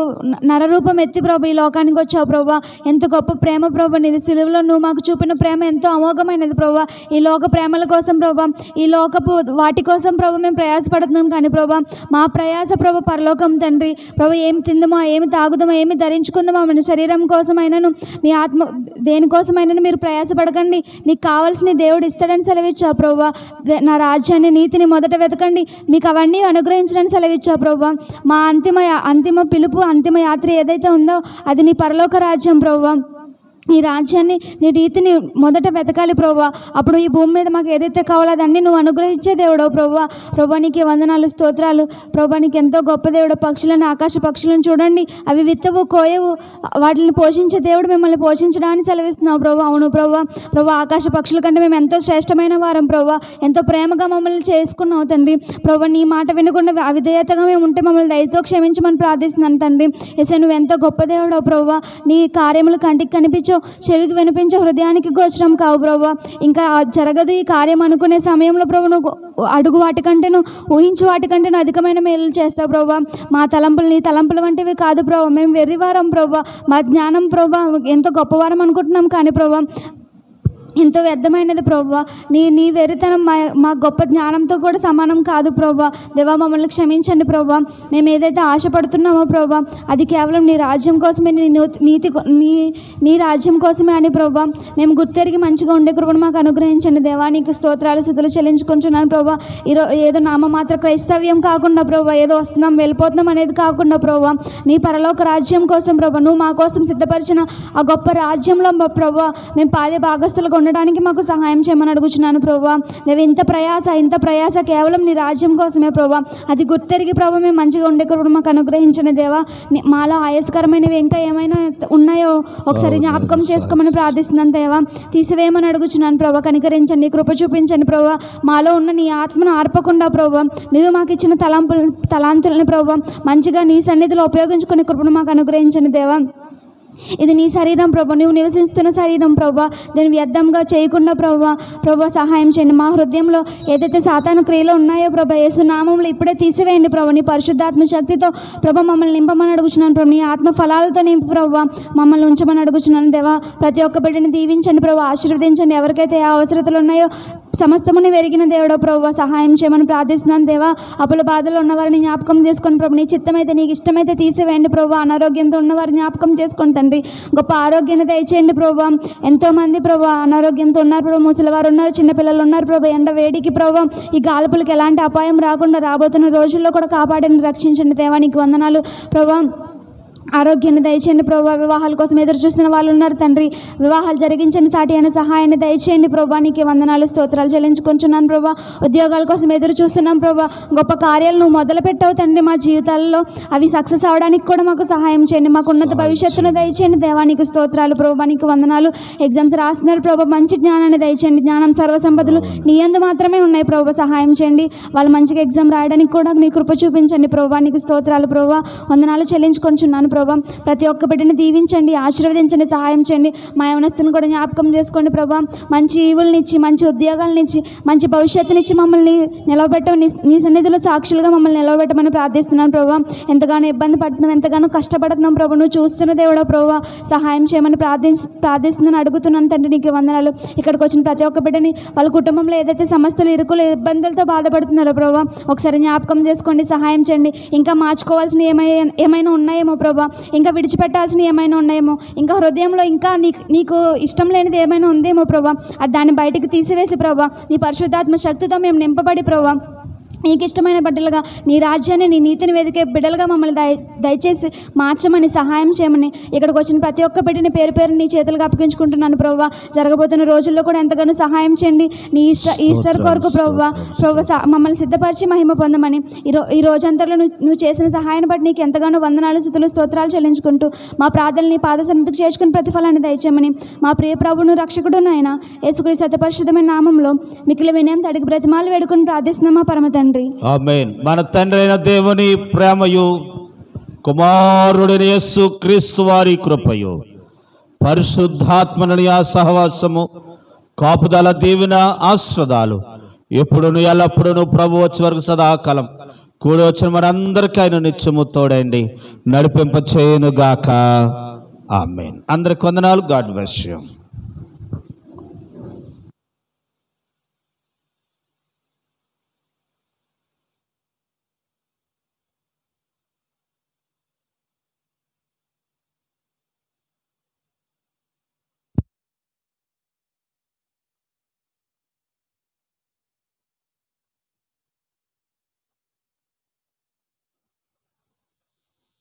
నరరూపం ఎత్తి ప్రభా ఈ లోకానికి వచ్చావు ప్రభా. ఎంత గొప్ప ప్రేమ ప్రభా నీది. సిలువలో నువ్వు మాకు చూపిన ప్రేమ ఎంతో అమోఘమైనది ప్రభా. ఈ లోక ప్రేమల కోసం ప్రభా, ఈ లోకపు వాటి కోసం ప్రభా మేము ప్రయాసపడుతున్నాం కానీ ప్రభా మా ప్రయాస ప్రభా పరలోకం తండ్రి. ప్రభా ఏమి తిందమో, ఏమి తాగుదామో, ఏమి ధరించుకుందామో మన శరీరం కోసమైనను, మీ ఆత్మ దేనికోసమైనను మీరు ప్రయాసపడకండి, మీకు కావాల్సిన దేవుడు ఇస్తాడని సెలవిచ్చావు ప్రభా. నా రాజ్యాన్ని, నీతిని మొదట వెతకండి, మీకు అవన్నీ అనుగ్రహించడానికి సెలవిచ్చావు ప్రభా. మా అంతిమ పిలుపు, అంతిమ యాత్ర ఏదైతే ఉందో అది నీ పరలోక రాజ్యం ప్రభా. నీ రాజ్యాన్ని, నీ రీతిని మొదట వెతకాలి ప్రభా. అప్పుడు ఈ భూమి మీద మాకు ఏదైతే కావాలో అదన్నీ నువ్వు అనుగ్రహించే దేవుడవు ప్రభా. నీకు వందనాలు స్తోత్రాలు ప్రభా. నీకు ఎంతో గొప్ప దేవుడు. పక్షులను, ఆకాశ పక్షులను చూడండి, అవి విత్తవు కోయవు, వాటిని పోషించే దేవుడు మిమ్మల్ని పోషించడానికి సెలవిస్తున్నావు ప్రభా. అవును ప్రభా ఆకాశ పక్షుల కంటే మేము ఎంతో శ్రేష్టమైన వారం ప్రభా. ఎంతో ప్రేమగా మమ్మల్ని చేసుకున్నావు తండ్రి. ప్రభా నీ మాట వినకుండా అవిధేయతగా మేము ఉంటే మమ్మల్ని దయతో క్షమించమని ప్రార్థిస్తున్నాను తండ్రి. ఎసే నువ్వు ఎంతో గొప్ప దేవుడవు ప్రభా. నీ కార్యములు కంటికి కనిపించవు, చెవికి వినిపించే, హృదయానికి గోచరం కావు ప్రభా. ఇంకా జరగదు ఈ కార్యం అనుకునే సమయంలో ప్రభు నువ్వు అడుగు వాటికంటే, నువ్వు ఊహించు వాటికంటే నువ్వు అధికమైన మేలు చేస్తావు ప్రభా. మా తలంపులు నీ తలంపులు వంటివి కాదు ప్రభా. మేము వెర్రివారం ప్రభా. మా జ్ఞానం ప్రభా ఎంతో గొప్పవారం అనుకుంటున్నాం కానీ ప్రభా ఎంతో వ్యర్థమైనది ప్రభా. నీ వెరితనం మా గొప్ప జ్ఞానంతో కూడా సమానం కాదు ప్రభా. దేవా మమ్మల్ని క్షమించండి ప్రభా. మేము ఏదైతే ఆశపడుతున్నామో ప్రభా అది కేవలం నీ రాజ్యం కోసమే, నీ రాజ్యం కోసమే అని ప్రభా మేము గుర్తెరిగి మంచిగా ఉండే కృపను మాకు అనుగ్రహించండి దేవా. నీకు స్తోత్రాలు స్తుతులు చెల్లించుకుంటున్నాను ప్రభా. ఏదో నామమాత్ర క్రైస్తవ్యం కాకుండా ప్రభా, ఏదో వస్తున్నాం వెళ్ళిపోతున్నాం అనేది కాకుండా ప్రభా, నీ పరలోక రాజ్యం కోసం ప్రభా, నువ్వు మా కోసం సిద్ధపరిచిన ఆ గొప్ప రాజ్యంలో ప్రభా మేము పాలే భాగస్తులుగా ఉండడానికి మాకు సహాయం చేయమని అడుగుచున్నాను ప్రభా. దేవ ఇంత ప్రయాస కేవలం నీ రాజ్యం కోసమే ప్రభా. అది గుర్తెరిగి ప్రభా మేము మంచిగా ఉండే కృపను మాకు అనుగ్రహించండి దేవా. మాలో ఆయాసకరమైనవి ఇంకా ఏమైనా ఉన్నాయో ఒకసారి జ్ఞాపకం చేసుకోమని ప్రార్థిస్తున్నాను దేవా. తీసివేయమని అడుగుచున్నాను ప్రభా. కనికరించండి, కృప చూపించండి ప్రభా. మాలో ఉన్న నీ ఆత్మను ఆర్పకుండా ప్రభా నువ్వు మాకు ఇచ్చిన తలాంతులని ప్రభా మంచిగా నీ సన్నిధిలో ఉపయోగించుకునే కృపను మాకు అనుగ్రహించండి దేవా. ఇది నీ శరీరం ప్రభా, నువ్వు నివసిస్తున్న శరీరం ప్రభా, దీన్ని వ్యర్థంగా చేయకుండా ప్రభా సహాయం చేయండి. మా హృదయంలో ఏదైతే సాతాను క్రియలు ఉన్నాయో ప్రభా, యేసు నామంలో ఇప్పుడే తీసివేయండి ప్రభా. నీ పరిశుద్ధాత్మ శక్తితో ప్రభా మమ్మల్ని నింపమని అడుగుచున్నాను ప్రభా. నీ ఆత్మ ఫలాలతో నింపు ప్రభా మమ్మల్ని ఉంచమని అడుగుచున్నాను దేవా. ప్రతి ఒక్క బిడ్డని దీవించండి ప్రభా, ఆశీర్వదించండి. ఎవరికైతే ఏ అవసరతలు ఉన్నాయో సమస్తముని వెరిగిన దేవుడో ప్రభు సహాయం చేయమని ప్రార్థిస్తున్నాను దేవా. అప్పుల బాధలు ఉన్నవారిని జ్ఞాపకం చేసుకొని ప్రభు, నీ చిత్తమైతే నీకు ఇష్టమైతే తీసివేయండి ప్రభు. అనారోగ్యంతో ఉన్నవారిని జ్ఞాపకం చేసుకొని తండ్రి, గొప్ప ఆరోగ్యాన్ని దయచేయండి ప్రభు. ఎంతోమంది ప్రభు అనారోగ్యంతో ఉన్నారు ప్రభు, ముసలివారు ఉన్నారు, చిన్నపిల్లలు ఉన్నారు ప్రభు. ఎండ వేడికి ప్రభు, ఈ గాల్పులకు ఎలాంటి అపాయం రాకుండా రాబోతున్న రోజుల్లో కూడా కాపాడండి, రక్షించండి దేవా. నీకు వందనాలు ప్రభు. ఆరోగ్యాన్ని దయచేయండి ప్రభా. వివాహాల కోసం ఎదురు చూస్తున్న వాళ్ళు ఉన్నారు తండ్రి, వివాహాలు జరిగించండి, సాటి అయిన సహాయాన్ని దయచేయండి ప్రభా. నీకు వందనాలు స్తోత్రాలు చెల్లించుకుంటున్నాను ప్రభా. ఉద్యోగాల కోసం ఎదురు చూస్తున్నాం ప్రభా. గొప్ప కార్యాలు నువ్వు మొదలు పెట్టావు తండ్రి మా జీవితాల్లో, అవి సక్సెస్ అవడానికి కూడా మాకు సహాయం చేయండి. మాకు ఉన్నత భవిష్యత్తును దయచేయండి దేవా. నీకు స్తోత్రాలు ప్రభా. నీకు వందనాలు. ఎగ్జామ్స్ రాస్తున్నారు ప్రభా, మంచి జ్ఞానాన్ని దయచేయండి. జ్ఞానం సర్వసంపదలు నీ యందు మాత్రమే ఉన్నాయి ప్రభా, సహాయం చేయండి. వాళ్ళు మంచిగా ఎగ్జామ్ రాయడానికి కూడా నీ కృప చూపించండి ప్రభా. నీకు స్తోత్రాలు ప్రభా. వందనాలు చెల్లించుకుంటున్నాను ప్రభా. ప్రతి ఒక్క బిడ్డని దీవించండి, ఆశీర్వదించండి, సహాయం చేయండి. మా యవనస్తుని కూడా జ్ఞాపకం చేసుకోండి ప్రభా. మంచి ఈవులనిచ్చి, మంచి ఉద్యోగాలనిచ్చి, మంచి భవిష్యత్తునిచ్చి మమ్మల్ని నిలవబెట్టవు. నీ సన్నిధిలో సాక్షులుగా మమ్మల్ని నిలవబెట్టమని ప్రార్థిస్తున్నాను ప్రభా. ఎంతగానో ఇబ్బంది పడుతున్నాం, ఎంతగానో కష్టపడుతున్నాం ప్రభు. నువ్వు చూస్తున్న దేవుడో ప్రభా, సహాయం చేయమని ప్రార్థిస్తున్నాను, అడుగుతున్నాను తండ్రి. నీకు వందనాలు. ఇక్కడికి వచ్చిన ప్రతి ఒక్క బిడ్డని వాళ్ళ కుటుంబంలో ఏదైతే సమస్యలు, ఇరుకులు, ఇబ్బందులతో బాధపడుతున్నారో ప్రభా, ఒకసారి జ్ఞాపకం చేసుకోండి, సహాయం చేయండి. ఇంకా మార్చుకోవాల్సిన ఏమైనా ఉన్నాయేమో ప్రభా, ఇంకా విడిచిపెట్టాల్సినవి ఏమైనా ఉన్నాయేమో, ఇంకా హృదయంలో ఇంకా నీకు ఇష్టం లేనిది ఏమైనా ఉందేమో ప్రభా, దాన్ని బయటికి తీసివేసి ప్రభా నీ పరిశుద్ధాత్మ శక్తితో మేము నింపబడి ప్రభా నీకు ఇష్టమైన బిడ్డలుగా, నీ రాజ్యాన్ని, నీ నీతిని వెతికే బిడ్డలుగా మమ్మల్ని దయచేసి మార్చమని, సహాయం చేయమని. ఇక్కడికి వచ్చిన ప్రతి ఒక్క బిడ్డని పేరు పేరు నీ చేతులకు అప్పగించుకుంటున్నాను ప్రభా. జరగబోతున్న రోజుల్లో కూడా ఎంతగానో సహాయం చేయండి. నీ ఈస్టర్ కొరకు ప్రభా మమ్మల్ని సిద్ధపరిచి మహిమ పొందమని, ఈ రోజంతలో నువ్వు చేసిన సహాయాన్ని బట్టి నీకు ఎంతగానో వందనాలు, స్తుతులు, స్తోత్రాలు చెల్లించుకుంటూ మా ప్రార్థనని పాద సన్నిధికి చేర్చుకుని ప్రతిఫలాన్ని దయచేయమని మా ప్రియ ప్రభువును రక్షకుడు నాయన యేసుక్రీస్తు సత్యపరిశుద్ధమైన నామంలో మిక్కిలి వినయం తడికి బ్రతిమాలు వేడుకుని ప్రార్థిస్తున్నాం మా పరమ తండ్రి. ఆమేన్. మన తండ్రి అయిన దేవుని ప్రేమయు, కుమారుడైన యేసు క్రీస్తు వారి కృపయు, పరిశుద్ధాత్మని ఆ సహవాసము, కాపుదల, దీవెన, ఆశ్రదాలు ఎప్పుడును ఎల్లప్పుడూ ప్రభు వచ్చే వరకు సదాకాలం కూడి వచ్చిన మనందరికీ ఆయన నిత్యము తోడండి నడిపింప చేయను గాక. ఆమేన్. అందరికి వందనాలు. God bless you.